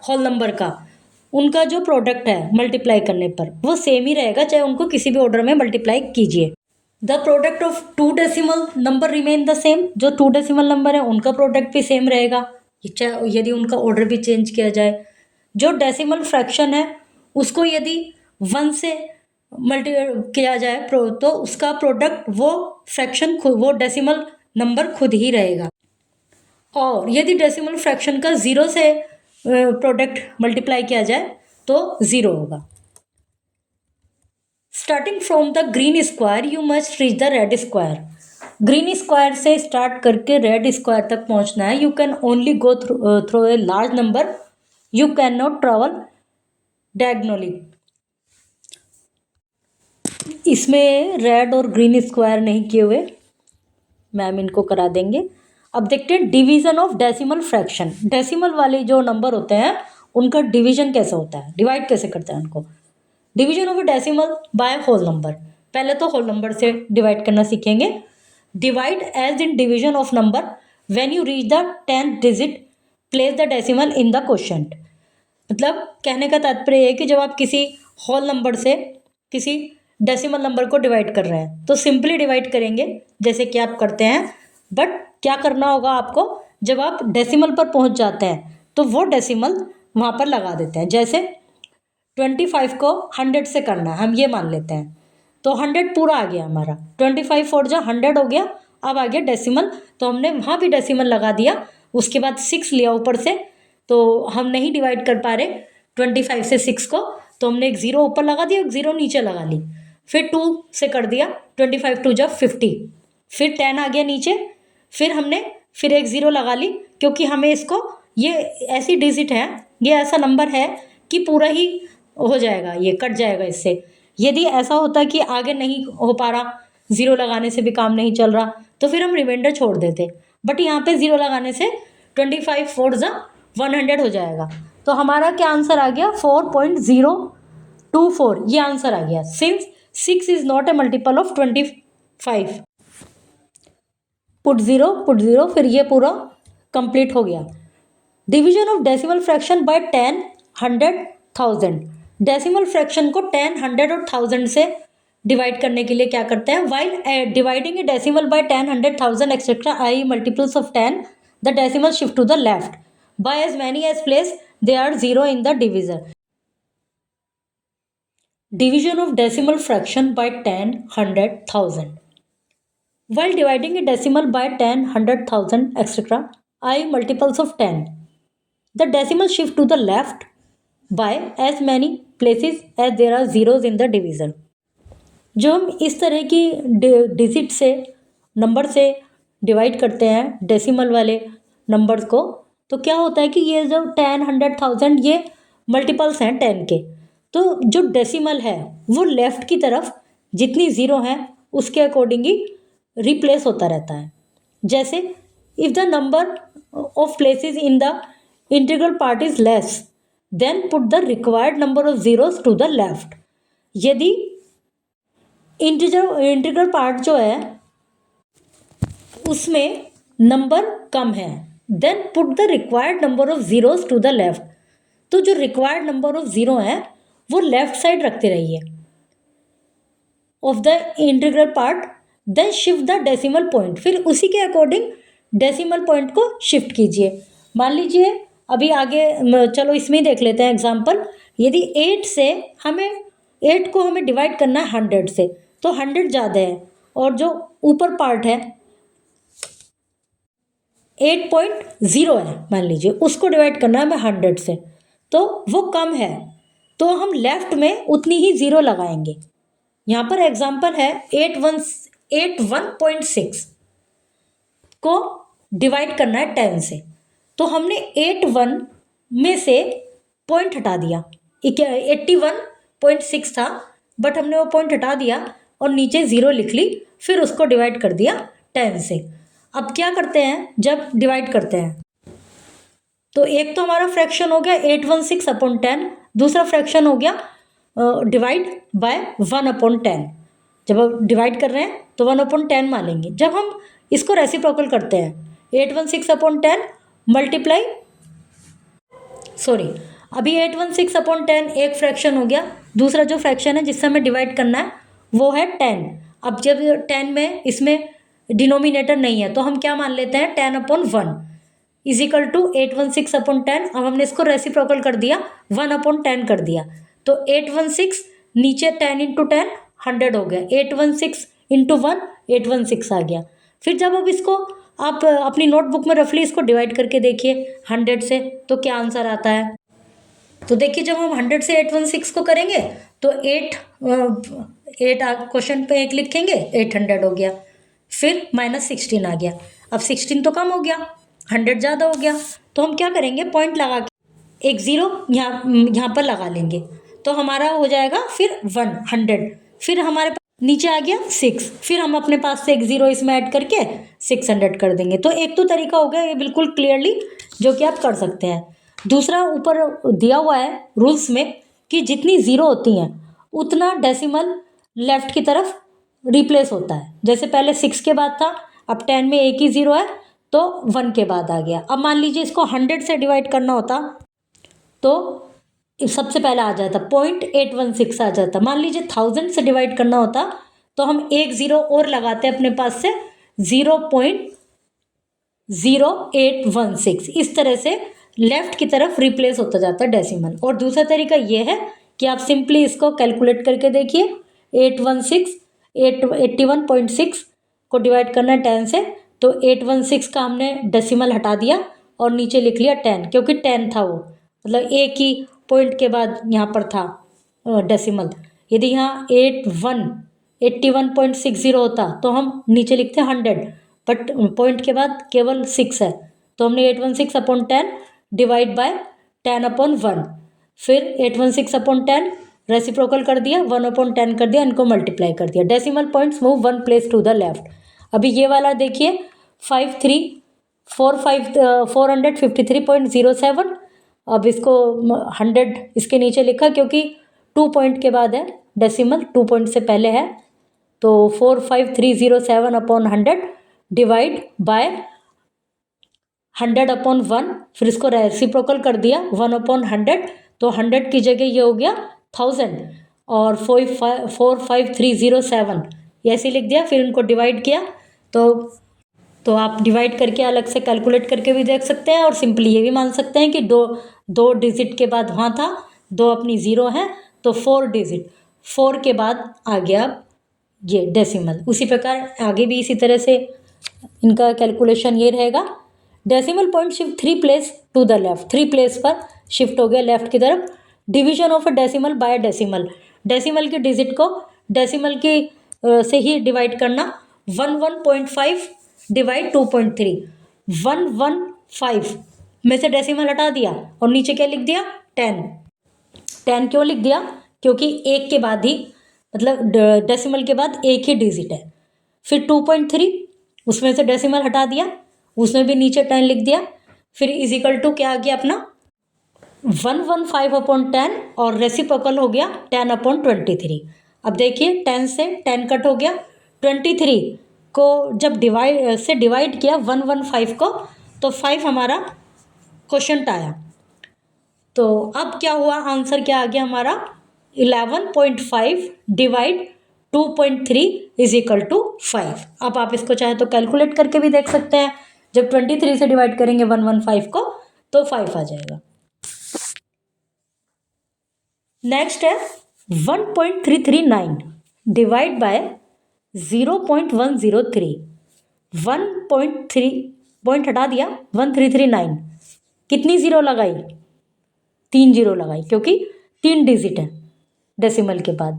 [SPEAKER 2] होल नंबर का, उनका जो प्रोडक्ट है मल्टीप्लाई करने पर वो सेम ही रहेगा, चाहे उनको किसी भी ऑर्डर में मल्टीप्लाई कीजिए। The product of 2 decimal number remain the same. जो 2 डेसिमल नंबर है उनका प्रोडक्ट भी सेम रहेगा, चाहे यदि उनका ऑर्डर भी चेंज किया जाए। जो डेसिमल फ्रैक्शन है उसको यदि 1 से मल्टी किया जाए तो उसका प्रोडक्ट वो फ्रैक्शन खुद, वो डेसिमल नंबर खुद ही रहेगा। और यदि डेसिमल फ्रैक्शन का 0 से प्रोडक्ट मल्टीप्लाई किया जाए तो 0 होगा। Starting from the green square you must reach the red square. Green square से स्टार्ट करके रेड स्क्वायर तक पहुंचना है। You can only go through a large number, you can not travel diagonally. इसमें रेड और ग्रीन स्क्वायर नहीं किए हुए, मैम इनको करा देंगे। अब देखते हैं division of decimal fraction. Decimal वाले जो नंबर होते हैं उनका डिवीजन कैसे होता है, डिवाइड कैसे करते हैं उनको। Division of decimal by whole number. पहले तो होल नंबर से डिवाइड करना सीखेंगे। Divide as in division of number when you reach the 10th digit place the decimal in the quotient. मतलब कहने का तात्पर्य है कि जब आप किसी होल नंबर से किसी डेसिमल नंबर को डिवाइड कर रहे हैं, तो सिंपली डिवाइड करेंगे जैसे कि आप करते हैं। बट क्या करना होगा आपको, जब आप डेसिमल पर पहुंच जाते हैं तो वो डेसिमल वहाँ पर लगा देते हैं। जैसे 25 को 100 से करना है, हम ये मान लेते हैं, तो 100 पूरा आ गया हमारा, 25 फोर जा 100 हो गया। अब आ गया डेसिमल, तो हमने वहाँ भी डेसिमल लगा दिया। उसके बाद 6 लिया ऊपर से, तो हम नहीं डिवाइड कर पा रहे 25 से 6 को, तो हमने एक 0 ऊपर लगा दिया, एक 0 नीचे लगा ली। फिर 2 से कर दिया, 25 2 जा 50, फिर 10 आ गया नीचे, फिर हमने फिर एक 0 लगा ली, क्योंकि हमें इसको, ये ऐसी डिजिट है, ये ऐसा नंबर है कि पूरा ही हो जाएगा, ये कट जाएगा इससे। यदि ऐसा होता है कि आगे नहीं हो पा रहा, 0 लगाने से भी काम नहीं चल रहा, तो फिर हम रिमाइंडर छोड़ देते। बट यहाँ पे 0 लगाने से 25 फोर जा 100 हो जाएगा। तो हमारा क्या आंसर आ गया, 4.024, ये आंसर आ गया। Since 6 is not a multiple of 25, put zero, फिर ये पूरा कंप्लीट हो गया। Division of decimal fraction by 10, 100, 1000। Decimal fraction को 10, 100 और 1000 से डिवाइड करने के लिए क्या करते हैं, while dividing a decimal by 10, 100, 1000 etcetera I multiples of 10, the decimal shift to the left by as many as place they are 0 in the division. Division of decimal fraction by 10, 100, 1000। While dividing a decimal by 10, 100, 1000, etc., I multiples of 10. The decimal shift to the left by as many places as there are zeros in the division. जो हम इस तरह की डिजिट से, नंबर से डिवाइड करते हैं डेसिमल वाले नंबर्स को, तो क्या होता है कि ये जो 10, 100, 1000 ये मल्टीपल्स हैं 10 के, तो जो डेसिमल है वो लेफ्ट की तरफ जितनी ज़ीरो हैं उसके अकॉर्डिंग ही रिप्लेस होता रहता है। जैसे if the number of places in the integral part is less than put the required number of zeros to the left. यदि इंटीग्रल पार्ट जो है उसमें नंबर कम है, then put the required number of zeros to the left. तो जो रिक्वायर्ड नंबर ऑफ जीरो है वो लेफ्ट साइड रखते रहिए of the integral part, then shift the decimal point, फिर उसी के अकॉर्डिंग डेसिमल पॉइंट को शिफ्ट कीजिए। मान लीजिए अभी आगे चलो इसमें ही देख लेते हैं एग्जांपल। यदि 8 से हमें 8 को हमें डिवाइड करना है 100 से, तो 100 ज़्यादा है और जो ऊपर पार्ट है 8.0 है, मान लीजिए उसको डिवाइड करना है हमें 100 से, तो वो कम है, तो हम लेफ्ट में उतनी ही ज़ीरो लगाएंगे। यहाँ पर एग्जांपल है 81.6 को डिवाइड करना है 10 से, तो हमने 81 में से पॉइंट हटा दिया, 81.6 था बट हमने वो पॉइंट हटा दिया और नीचे ज़ीरो लिख ली, फिर उसको डिवाइड कर दिया 10 से। अब क्या करते हैं जब डिवाइड करते हैं, तो एक तो हमारा फ्रैक्शन हो गया 816/10, दूसरा फ्रैक्शन हो गया डिवाइड बाय 1/10। जब हम डिवाइड कर रहे हैं तो 1/10 मानेंगे। जब हम इसको रेसिप्रोकल करते हैं 816/10 मल्टीप्लाई, सॉरी अभी 816/10 एक फ्रैक्शन हो गया, दूसरा जो फ्रैक्शन है जिससे हमें डिवाइड करना है वो है 10। अब जब 10 में इसमें डिनोमिनेटर नहीं है तो हम क्या मान लेते हैं 10/1 इज इक्वल टू 816/10। अब हमने इसको रेसिप्रोकल कर दिया, 1/10 कर दिया, तो 816 नीचे 10 × 10 100 हो गया, 816 × 1 816 आ गया। फिर जब अब इसको आप अपनी नोटबुक में रफली इसको डिवाइड करके देखिए 100 से, तो क्या आंसर आता है। तो देखिए जब हम 100 से 816 को करेंगे तो 8 क्वेश्चन पे 1 लिखेंगे, 800 हो गया, फिर -16 आ गया। अब 16 तो कम हो गया, 100 ज़्यादा हो गया, तो हम क्या करेंगे पॉइंट लगा के एक ज़ीरो यहाँ पर लगा लेंगे, तो हमारा हो जाएगा फिर 100, फिर हमारे पास नीचे आ गया 6, फिर हम अपने पास से एक ज़ीरो इसमें ऐड करके 600 कर देंगे। तो एक तो तरीका हो गया ये बिल्कुल क्लियरली जो कि आप कर सकते हैं। दूसरा ऊपर दिया हुआ है रूल्स में कि जितनी ज़ीरो होती हैं उतना डेसिमल लेफ्ट की तरफ रिप्लेस होता है। जैसे पहले 6 के बाद था, अब 10 में एक ही ज़ीरो है तो 1 के बाद आ गया। अब मान लीजिए इसको 100 से डिवाइड करना होता तो सबसे पहले आ जाता 0.816 आ जाता। मान लीजिए 1000 से डिवाइड करना होता तो हम एक जीरो और लगाते अपने पास से 0.0816। इस तरह से लेफ्ट की तरफ रिप्लेस होता जाता है डेसिमल। और दूसरा तरीका ये है कि आप सिंपली इसको कैलकुलेट करके देखिए। 81.6 को डिवाइड करना है 10 से, तो 816 का हमने डेसिमल हटा दिया और नीचे लिख लिया 10, क्योंकि 10 था वो, मतलब एक ही पॉइंट के बाद यहाँ पर था डेसिमल। यदि यहाँ 81.60 होता तो हम नीचे लिखते 100, बट पॉइंट के बाद केवल 6 है, तो हमने 816/10 डिवाइड बाय 10/1। फिर 816/10 रेसिप्रोकल कर दिया, 1/10 कर दिया, इनको मल्टीप्लाई कर दिया। Decimal points move 1 place to the left. अभी ये वाला देखिए 453.07। अब इसको 100 इसके नीचे लिखा, क्योंकि 2 पॉइंट के बाद है डेसिमल, 2 पॉइंट से पहले है, तो 45307/100 डिवाइड बाय 100/1। फिर इसको रेसिप्रोकल कर दिया 1/100, तो 100 की जगह ये हो गया 1000 और 45307 ऐसे लिख दिया। फिर इनको डिवाइड किया, तो आप डिवाइड करके अलग से कैलकुलेट करके भी देख सकते हैं, और सिंपली ये भी मान सकते हैं कि दो डिजिट के बाद वहाँ था, दो अपनी ज़ीरो है, तो 4 डिजिट, 4 के बाद आ गया ये डेसिमल। उसी प्रकार आगे भी इसी तरह से इनका कैलकुलेशन ये रहेगा। Decimal point shift 3 place to the left, 3 place पर शिफ्ट हो गया लेफ्ट की तरफ। Division of a decimal by decimal, decimal के डिजिट को डेसिमल की से ही डिवाइड करना। 11.5 डिवाइड 2.3, 115 में से डेसिमल हटा दिया और नीचे क्या लिख दिया 10। 10 क्यों लिख दिया? क्योंकि एक के बाद ही, मतलब डेसिमल के बाद एक ही डिजिट है। फिर 2.3 उसमें से डेसिमल हटा दिया, उसमें भी नीचे 10 लिख दिया। फिर इजिकल टू क्या आ गया अपना 115/10 और रेसिप्रोकल हो गया 10/23। अब देखिए 10 से 10 कट हो गया, 23 को जब डिवाइड किया 115 को, तो 5 हमारा क्वोशंट आया। तो अब क्या हुआ, आंसर क्या आ गया हमारा 11.5 डिवाइड 2.3 इज इक्वल टू 5। अब आप इसको चाहे तो कैलकुलेट करके भी देख सकते हैं। जब 23 से डिवाइड करेंगे 115 को तो 5 आ जाएगा। नेक्स्ट है 1.339 डिवाइड बाय 0.103। 1.3 पॉइंट हटा दिया, 1339, कितनी जीरो लगाई? 3 जीरो लगाई, क्योंकि 3 डिजिट है डेसिमल के बाद।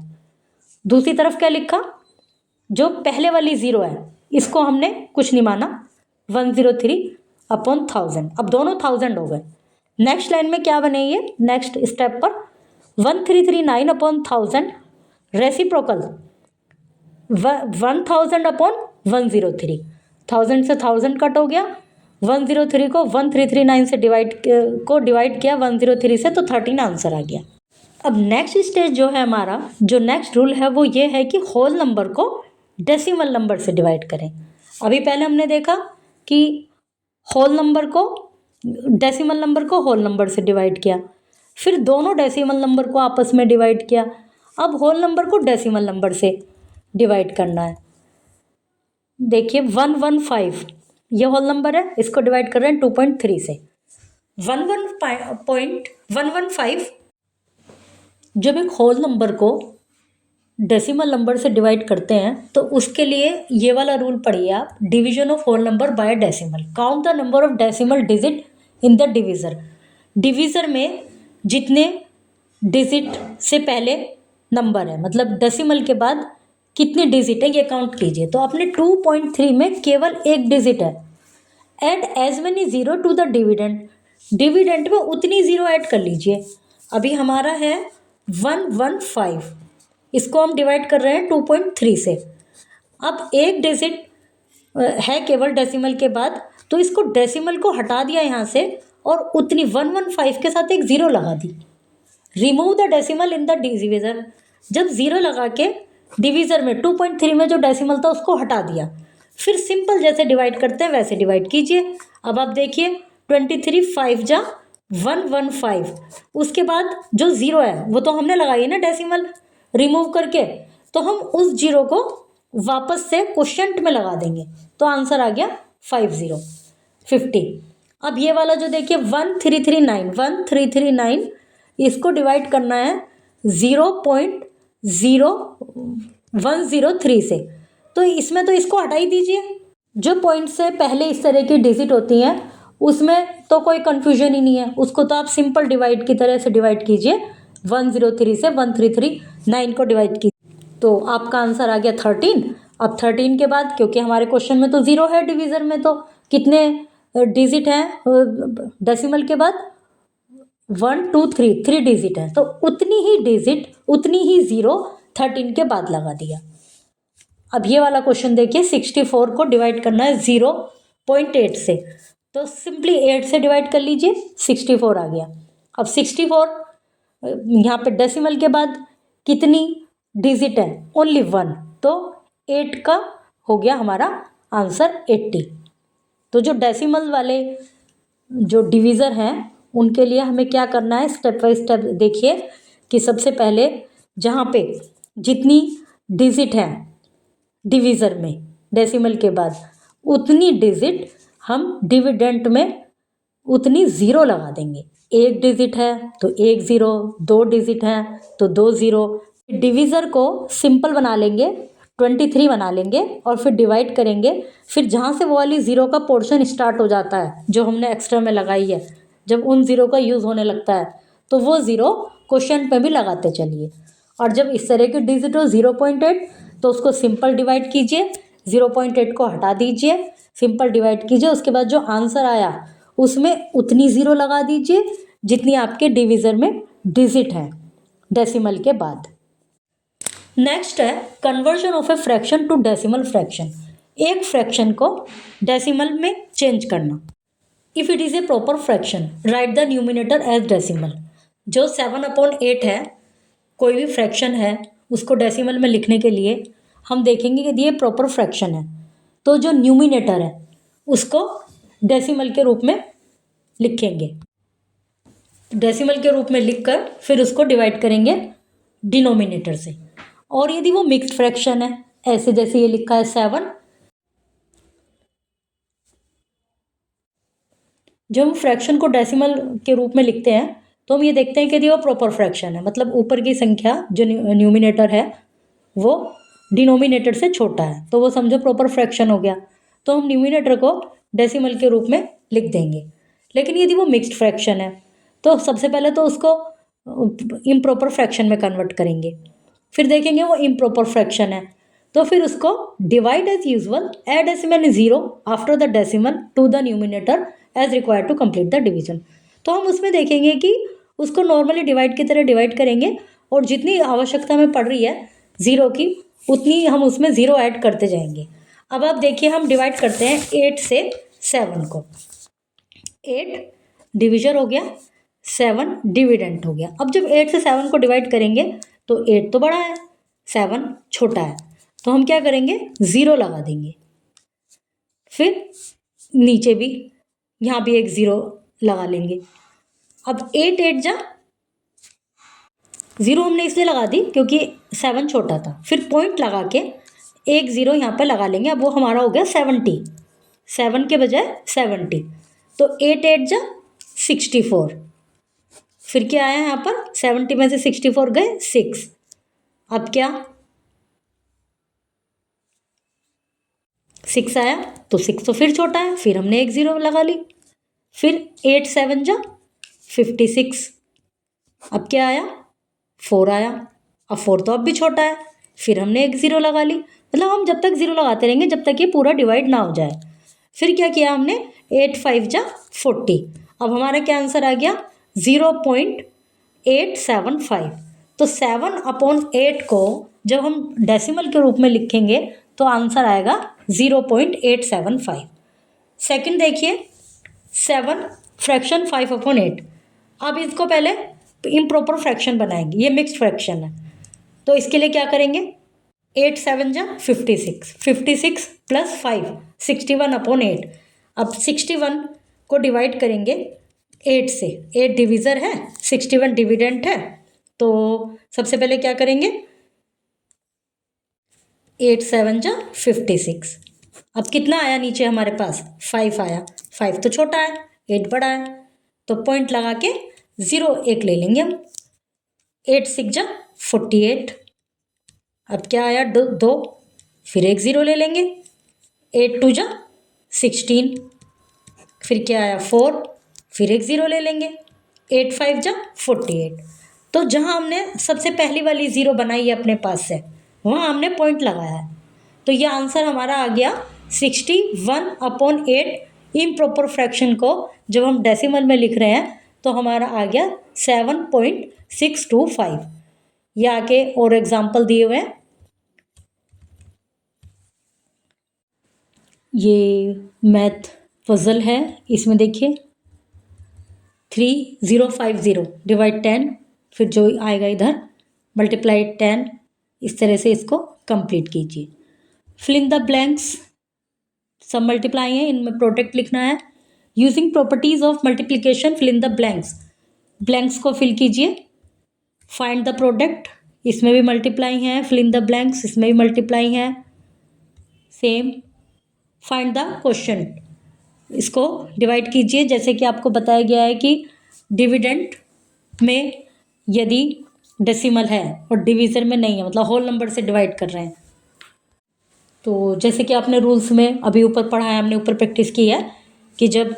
[SPEAKER 2] दूसरी तरफ क्या लिखा, जो पहले वाली ज़ीरो है इसको हमने कुछ नहीं माना, 103/1000। अब दोनों 1000 हो गए। नेक्स्ट लाइन में क्या बने, ये नेक्स्ट स्टेप पर 1339/1000 रेसिप्रोकल 1000/103। 1000 से 1000 कट हो गया, 103 को 1339 से डिवाइड किया 103 से, तो 13 आंसर आ गया। अब नेक्स्ट स्टेज जो है हमारा, जो नेक्स्ट रूल है वो ये है कि होल नंबर को डेसिमल नंबर से डिवाइड करें। अभी पहले हमने देखा कि होल नंबर को डेसिमल नंबर को होल नंबर से डिवाइड किया, फिर दोनों डेसिमल नंबर को आपस में डिवाइड किया। अब होल नंबर को डेसिमल नंबर से डिवाइड करना है। देखिए 115 ये होल नंबर है, इसको डिवाइड कर रहे हैं 2.3 से। 115 जब एक होल नंबर को डेसिमल नंबर से डिवाइड करते हैं तो उसके लिए ये वाला रूल पढ़िए आप, division of whole number by decimal. Count the number of decimal digit in the divisor. Divisor में जितने डिजिट से पहले नंबर है, मतलब डेसिमल के बाद कितने डिजिट है ये काउंट कीजिए। तो अपने 2.3 में केवल एक डिजिट है। Add as many zero to the dividend, dividend में उतनी जीरो ऐड कर लीजिए। अभी हमारा है 115, इसको हम डिवाइड कर रहे हैं 2.3 से। अब एक डिजिट है केवल डेसिमल के बाद, तो इसको डेसिमल को हटा दिया यहाँ से और उतनी 115 के साथ एक ज़ीरो लगा दी। Remove the decimal in the divisor, जब ज़ीरो लगा के डिविजर में 2.3 में जो डेसिमल था उसको हटा दिया, फिर सिंपल जैसे डिवाइड करते हैं वैसे डिवाइड कीजिए। अब आप देखिए 23 5 जा 115। उसके बाद जो ज़ीरो है वो तो हमने लगाई है ना डेसिमल रिमूव करके, तो हम उस जीरो को वापस से क्वोशिएंट में लगा देंगे, तो आंसर आ गया 50। अब ये वाला जो देखिए 1339 इसको डिवाइड करना है 0.0103 से, तो इसमें तो इसको हटा ही दीजिए। जो पॉइंट से पहले इस तरह की डिजिट होती हैं उसमें तो कोई कंफ्यूजन ही नहीं है, उसको तो आप सिंपल डिवाइड की तरह से डिवाइड कीजिए। 103 से 1339 को डिवाइड कीजिए तो आपका आंसर आ गया 13। अब 13 के बाद, क्योंकि हमारे क्वेश्चन में तो ज़ीरो है डिवीज़र में, तो कितने डिजिट हैं डेसिमल के बाद? 1 2 3, 3 डिजिट है, तो उतनी ही डिजिट, उतनी ही ज़ीरो 13 के बाद लगा दिया। अब ये वाला क्वेश्चन देखिए, 64 को डिवाइड करना है 0.8 से, तो सिंपली 8 से डिवाइड कर लीजिए, 64 आ गया। अब 64 यहाँ पे डेसिमल के बाद कितनी डिजिट है? ओनली 1, तो 8 का हो गया हमारा आंसर 80। तो जो डेसिमल वाले जो डिवीज़र हैं उनके लिए हमें क्या करना है, स्टेप बाय स्टेप देखिए कि सबसे पहले जहाँ पे जितनी डिजिट है डिवीज़र में डेसिमल के बाद, उतनी डिजिट हम डिविडेंट में उतनी ज़ीरो लगा देंगे। एक डिजिट है तो एक ज़ीरो, दो डिजिट है तो दो ज़ीरो। डिवीज़र को सिंपल बना लेंगे, 23 बना लेंगे और फिर डिवाइड करेंगे। फिर जहाँ से वो वाली ज़ीरो का पोर्शन स्टार्ट हो जाता है जो हमने एक्स्ट्रा में लगाई है, जब उन ज़ीरो का यूज़ होने लगता है तो वो ज़ीरो क्वोशिएंट पे भी लगाते चलिए। और जब इस तरह की डिजिट हो 0.8 तो उसको सिंपल डिवाइड कीजिए, 0.8 को हटा दीजिए, सिंपल डिवाइड कीजिए, उसके बाद जो आंसर आया उसमें उतनी ज़ीरो लगा दीजिए जितनी आपके डिवीज़र में डिजिट है डेसिमल के बाद। नेक्स्ट है conversion of a fraction to decimal fraction. एक फ्रैक्शन को डेसिमल में चेंज करना। If it is a proper fraction write the numerator as decimal. जो 7/8 है, कोई भी फ्रैक्शन है उसको डेसिमल में लिखने के लिए हम देखेंगे कि ये प्रॉपर फ्रैक्शन है, तो जो न्यूमिनेटर है उसको डेसिमल के रूप में लिखेंगे। डेसिमल के रूप में लिखकर फिर उसको डिवाइड करेंगे डिनोमिनेटर से। और यदि वो मिक्स्ड फ्रैक्शन है, ऐसे जैसे ये लिखा है 7, जब हम फ्रैक्शन को डेसिमल के रूप में लिखते हैं तो हम ये देखते हैं कि यदि वो प्रॉपर फ्रैक्शन है, मतलब ऊपर की संख्या जो न्यूमिनेटर है वो डिनोमिनेटर से छोटा है, तो वो समझो प्रॉपर फ्रैक्शन हो गया, तो हम न्यूमिनेटर को डेसिमल के रूप में लिख देंगे। लेकिन यदि वो मिक्स्ड फ्रैक्शन है तो सबसे पहले तो उसको इम्प्रॉपर फ्रैक्शन में कन्वर्ट करेंगे, फिर देखेंगे वो इम्प्रॉपर फ्रैक्शन है तो फिर उसको divide as usual, add decimal zero after the decimal to the numerator as required to complete the division. तो हम उसमें देखेंगे कि उसको नॉर्मली डिवाइड की तरह डिवाइड करेंगे और जितनी आवश्यकता हमें पड़ रही है ज़ीरो की उतनी हम उसमें ज़ीरो ऐड करते जाएंगे। अब आप देखिए हम डिवाइड करते हैं 8 से 7 को। 8 डिविजर हो गया, 7 डिविडेंट हो गया। अब जब 8 से 7 को डिवाइड करेंगे तो 8 तो बड़ा है, 7 छोटा है, तो हम क्या करेंगे, ज़ीरो लगा देंगे। फिर नीचे भी, यहाँ भी एक ज़ीरो लगा लेंगे। अब 8 8 जा, ज़ीरो हमने इसलिए लगा दी क्योंकि 7 छोटा था, फिर पॉइंट लगा के एक ज़ीरो यहाँ पर लगा लेंगे। अब वो हमारा हो गया 70, 7 के बजाय 70, तो 8 8 जा 64। फिर क्या आया यहाँ पर, 70 में से 64 गए 6। अब क्या 6 आया तो 6 तो फिर छोटा है, फिर हमने एक ज़ीरो लगा ली। फिर 8 7 जा 56। अब क्या आया, 4 आया। अब 4 तो अब भी छोटा है, फिर हमने एक ज़ीरो लगा ली। मतलब हम जब तक ज़ीरो लगाते रहेंगे जब तक ये पूरा डिवाइड ना हो जाए। फिर क्या किया हमने, 8 5 जा 40। अब हमारा क्या आंसर आ गया, 0.875। तो 7/8 को जब हम डेसिमल के रूप में लिखेंगे तो आंसर आएगा 0.875। सेकंड देखिए 7 फ्रैक्शन 5/8। अब इसको पहले इम्प्रॉपर फ्रैक्शन बनाएंगे, ये मिक्स्ड फ्रैक्शन है, तो इसके लिए क्या करेंगे, 8 7 जा 56, 56 प्लस 5 61/8। अब 61 को डिवाइड करेंगे 8 से, 8 डिविज़र है, 61 डिविडेंड है। तो सबसे पहले क्या करेंगे, 8 7 जा 56। अब कितना आया नीचे हमारे पास, 5 आया। 5 तो छोटा है, 8 बड़ा है, तो पॉइंट लगा के 0 एक ले लेंगे हम। 8 6 जा 48। अब क्या आया, 2, फिर एक 0 ले लेंगे। 8 2 जा 16, फिर क्या आया 4, फिर एक 0 ले लेंगे। 8 5 जा 48। तो जहाँ हमने सबसे पहली वाली 0 बनाई है अपने पास से, वहाँ हमने पॉइंट लगाया है। तो ये आंसर हमारा आ गया 61/8। इम्प्रॉपर फ्रैक्शन को जब हम डेसिमल में लिख रहे हैं तो हमारा आ गया 7.625। ये आगे और एग्जाम्पल दिए हुए हैं। ये मैथ पजल है, इसमें देखिए 3050 डिवाइड 10, फिर जो आएगा इधर मल्टीप्लाई 10, इस तरह से इसको कंप्लीट कीजिए। फिल इन द ब्लैंक्स, सब मल्टीप्लाई है, इनमें प्रोडक्ट लिखना है। Using properties of multiplication fill in the blanks, blanks को फिल कीजिए। फाइंड द प्रोडक्ट, इसमें भी मल्टीप्लाई है। फिल इन द ब्लैंक्स, इसमें भी मल्टीप्लाई है, सेम। फाइंड द क्वेश्चन, इसको डिवाइड कीजिए। जैसे कि आपको बताया गया है कि डिविडेंड में यदि डेसिमल है और डिवीज़र में नहीं है, मतलब होल नंबर से डिवाइड कर रहे हैं, तो जैसे कि आपने रूल्स में अभी ऊपर पढ़ा है, हमने ऊपर प्रैक्टिस की है कि जब,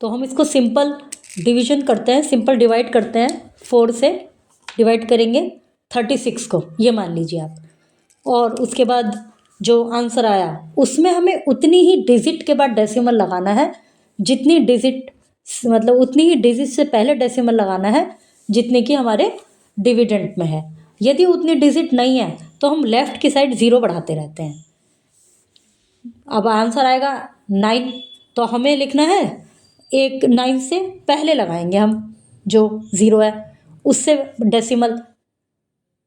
[SPEAKER 2] तो हम इसको सिंपल डिवीजन करते हैं, सिंपल डिवाइड करते हैं। 4 से डिवाइड करेंगे 36 को, ये मान लीजिए आप, और उसके बाद जो आंसर आया उसमें हमें उतनी ही डिजिट के बाद डेसिमल लगाना है, जितनी डिजिट, मतलब उतनी ही डिजिट से पहले डेसिमल लगाना है जितने की हमारे डिविडेंड में है। यदि उतनी डिजिट नहीं है तो हम लेफ्ट की साइड 0 बढ़ाते रहते हैं। अब आंसर आएगा 9, तो हमें लिखना है एक 9 से पहले लगाएंगे हम, जो 0 है उससे डेसिमल,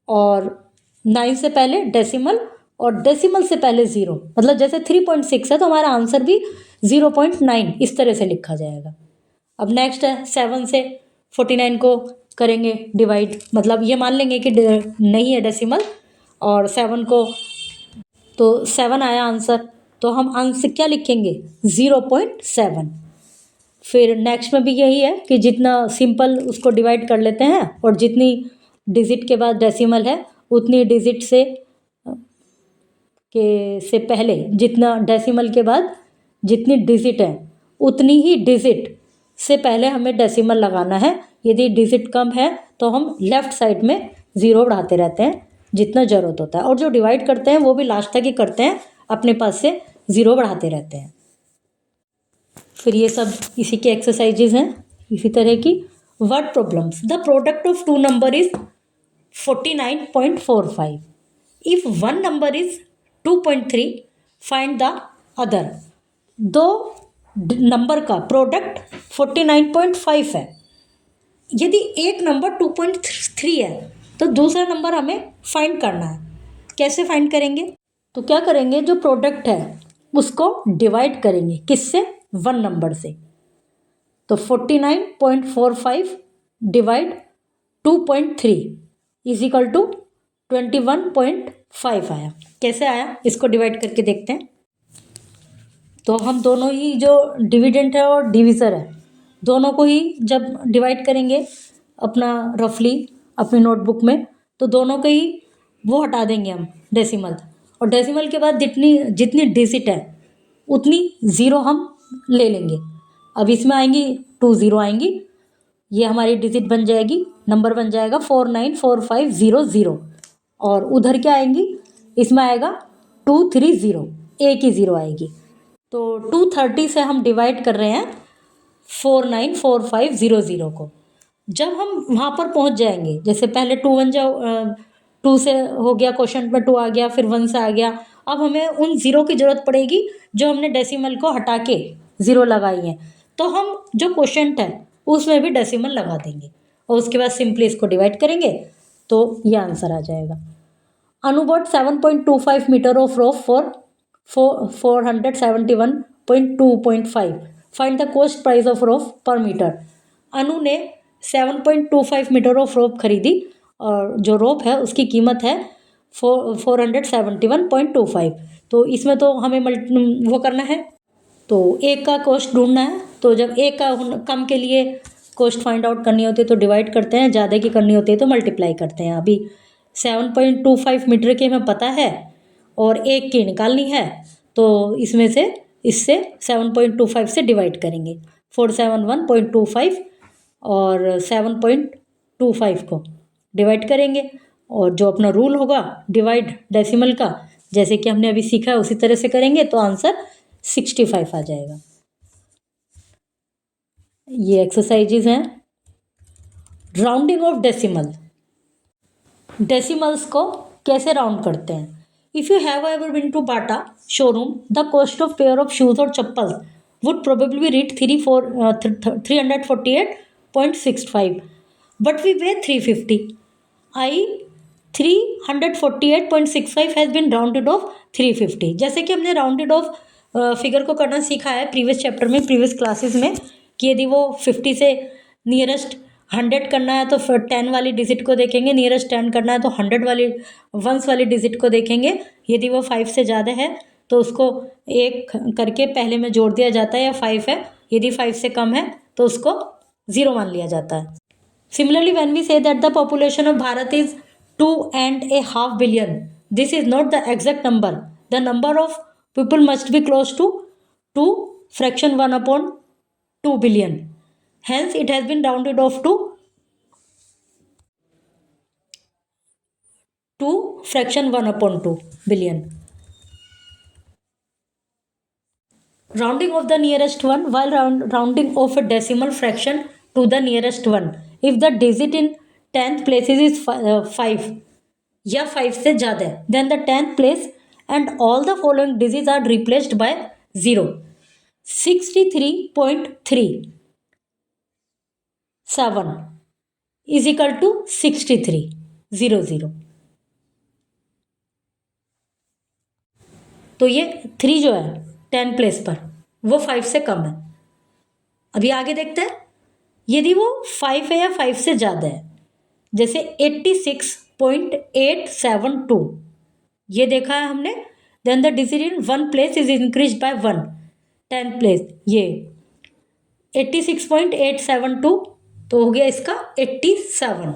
[SPEAKER 2] और 9 से पहले डेसिमल, और डेसिमल से पहले 0, मतलब जैसे 3.6 है तो हमारा आंसर भी 0.9 इस तरह से लिखा जाएगा। अब नेक्स्ट है 7 से 49 को करेंगे डिवाइड, मतलब ये मान लेंगे कि नहीं है डेसिमल, और 7 को, तो 7 आया आंसर, तो हम आंसर क्या लिखेंगे 0.7। फिर नेक्स्ट में भी यही है कि जितना सिंपल उसको डिवाइड कर लेते हैं, और जितनी डिजिट के बाद डेसिमल है उतनी डिजिट से पहले, जितना डेसिमल के बाद जितनी डिजिट है उतनी ही डिजिट से पहले हमें डेसिमल लगाना है। यदि डिजिट कम है तो हम लेफ़्ट साइड में 0 बढ़ाते रहते हैं जितना ज़रूरत होता है, और जो डिवाइड करते हैं वो भी लास्ट तक ही करते हैं, अपने पास से 0 बढ़ाते रहते हैं। फिर ये सब इसी के एक्सरसाइजेज हैं, इसी तरह की। Word problems, the product of 2 number is 49.45। If one number is 2.3, find the other. दो नंबर का प्रोडक्ट 49.5 है। यदि एक नंबर 2.3 है तो दूसरा नंबर हमें फाइंड करना है। कैसे फाइंड करेंगे, तो क्या करेंगे, जो प्रोडक्ट है उसको डिवाइड करेंगे, किससे, 1 नंबर से। तो 49.45 डिवाइड 2.3 इज इक्वल टू 21.5 आया। कैसे आया, इसको डिवाइड करके देखते हैं। तो हम दोनों ही, जो डिविडेंड है और डिविज़र है, दोनों को ही जब डिवाइड करेंगे अपना रफली अपनी नोटबुक में, तो दोनों के ही वो हटा देंगे हम डेसिमल, और डेसिमल के बाद जितनी जितनी डिजिट है उतनी 0 हम ले लेंगे। अब इसमें आएंगी 2 0 आएंगी, ये हमारी डिजिट बन जाएगी, नंबर बन जाएगा 494500, और उधर क्या आएंगी, इसमें आएगा 230, एक ही 0 आएगी। तो 230 से हम डिवाइड कर रहे हैं 494500 को। जब हम वहाँ पर पहुँच जाएंगे, जैसे पहले 2 1 जा 2 से हो गया, क्वेश्चन में 2 आ गया, फिर 1 से आ गया, अब हमें उन 0 की ज़रूरत पड़ेगी जो हमने डेसिमल को हटा के 0 लगाई हैं। तो हम जो क्वेश्चन है उसमें भी डेसिमल लगा देंगे, और उसके बाद सिंपली इसको डिवाइड करेंगे तो ये आंसर आ जाएगा। Anu bought 7.25 metre of rope for 471.2.5 find the cost price of rope per metre. अनु ने 7.25 मीटर ऑफ रोप खरीदी और जो रोप है उसकी कीमत है 471.25। तो इसमें तो हमें वो करना है, तो एक का कॉस्ट ढूंढना है। तो जब एक का कम के लिए कॉस्ट फाइंड आउट करनी होती है तो डिवाइड करते हैं, ज़्यादा की करनी होती है तो मल्टीप्लाई करते हैं। अभी 7.25 मीटर की हमें पता है और एक की निकालनी है, तो इसमें से इससे 7.25 से डिवाइड करेंगे। 471.25 और 7.25 को डिवाइड करेंगे और जो अपना रूल होगा डिवाइड डेसिमल का, जैसे कि हमने अभी सीखा है उसी तरह से करेंगे तो आंसर 65 आ जाएगा। ये एक्सरसाइजेज हैं। राउंडिंग ऑफ डेसिमल, डेसिमल्स को कैसे राउंड करते हैं। If you have ever been to Bata showroom, the cost of pair of shoes और chappal would probably reach 348.65 but we pay 350। I 348.65 has been rounded off 350। जैसे कि हमने राउंडेड ऑफ फिगर को करना सीखा है प्रीवियस चैप्टर में, प्रीवियस क्लासेस में, कि यदि वो 50 से नियरेस्ट 100 करना है तो 10 वाली डिजिट को देखेंगे, नियरेस्ट 10 करना है तो 100 वाली वंस वाली डिजिट को देखेंगे। यदि वो 5 से ज़्यादा है तो उसको एक करके पहले में जोड़ दिया जाता है, या 5 है, यदि 5 से कम है तो उसको 0 मान लिया जाता है। Similarly when we say that the population of Bharat is 2.5 billion, this is not the exact number. The number of people must be close to 2 fraction 1/2 billion. Hence, it has been rounded off to 2 fraction 1/2 billion. Rounding of the nearest one, while rounding off a decimal fraction to the nearest one, if the digit in 10th places is 5 या 5 से ज़्यादा है, then the 10th place and all the following digits are replaced by 0. 63.37 is equal to 6300। तो ये 3 जो है 10 प्लेस पर वो 5 से कम है। अभी आगे देखते हैं, यदि वो 5 है या 5 से ज़्यादा है, जैसे 86.872 ये देखा है हमने, then the digit in 1 place is increase by 1, 10 place ये 86.872 तो हो गया इसका 87,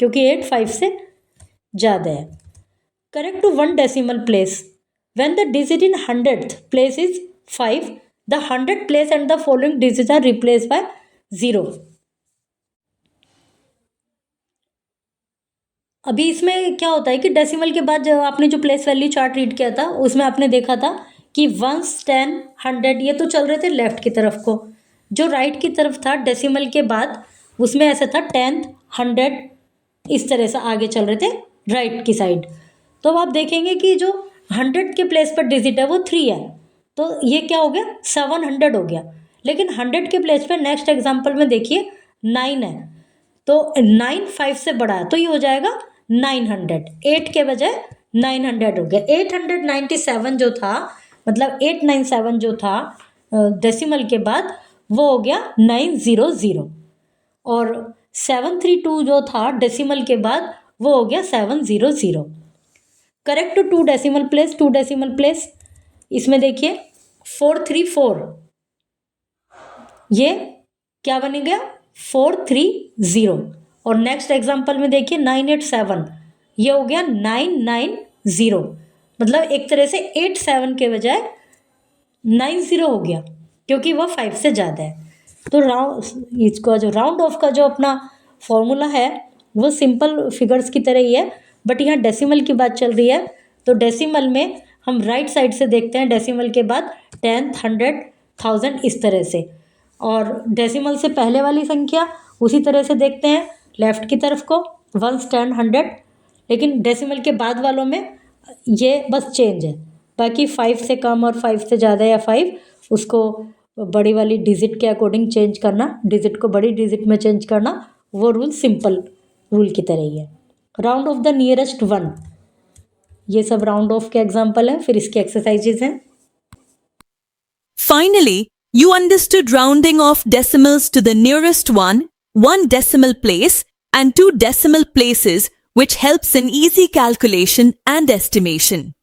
[SPEAKER 2] क्योंकि 8 5 से ज़्यादा है। Correct to 1 decimal place, when the digit in 100th place is 5, the 100th place and the following digits are replaced by 0. अभी इसमें क्या होता है कि डेसिमल के बाद जब आपने जो प्लेस वैल्यू चार्ट रीड किया था उसमें आपने देखा था कि 1, 10, 100 ये तो चल रहे थे लेफ्ट की तरफ को, जो राइट की तरफ था डेसिमल के बाद उसमें ऐसा था 10th, 100 इस तरह से आगे चल रहे थे राइट की साइड। तो अब आप देखेंगे कि जो 100 के प्लेस पर डिजिट है वो 3 है, तो ये क्या हो गया 700 हो गया। लेकिन 100 के प्लेस पर नेक्स्ट एग्जांपल में देखिए 9 है, तो 9 5 से बड़ा है तो ये हो जाएगा 900, 8 के बजाय 900 हो गया। 897 जो था, मतलब 897 जो था डेसिमल के बाद वो हो गया 900, और 732 जो था डेसिमल के बाद वो हो गया 700। Correct to 2 decimal place, 2 decimal place इसमें देखिए 434 ये क्या बन गया 430, और नेक्स्ट एग्जांपल में देखिए 987 ये हो गया 990, मतलब एक तरह से 87 के बजाय 90 हो गया क्योंकि वह 5 से ज़्यादा है। तो इसका जो राउंड ऑफ का जो अपना फॉर्मूला है वो सिंपल फिगर्स की तरह ही है, बट यहाँ डेसिमल की बात चल रही है तो डेसिमल में हम राइट साइड से देखते हैं, डेसिमल के बाद 10th, 100, 1000 इस तरह से, और डेसिमल से पहले वाली संख्या उसी तरह से देखते हैं लेफ़्ट की तरफ को 1, 10, 100, लेकिन डेसिमल के बाद वालों में ये बस चेंज है। बाकी 5 से कम और 5 से ज़्यादा या 5 उसको बड़ी वाली डिजिट के अकॉर्डिंग चेंज करना, डिजिट को बड़ी डिजिट में चेंज करना, वो रूल सिंपल रूल की तरह ही है। Round of the nearest one, ये सब राउंड ऑफ के एग्जाम्पल हैं, फिर इसके एक्सरसाइजेज हैं।
[SPEAKER 1] Finally, You understood rounding off decimals to the nearest one decimal place, and two decimal places, which helps in easy calculation and estimation.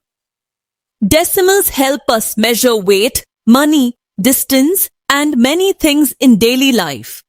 [SPEAKER 1] Decimals help us measure weight, money, distance, and many things in daily life.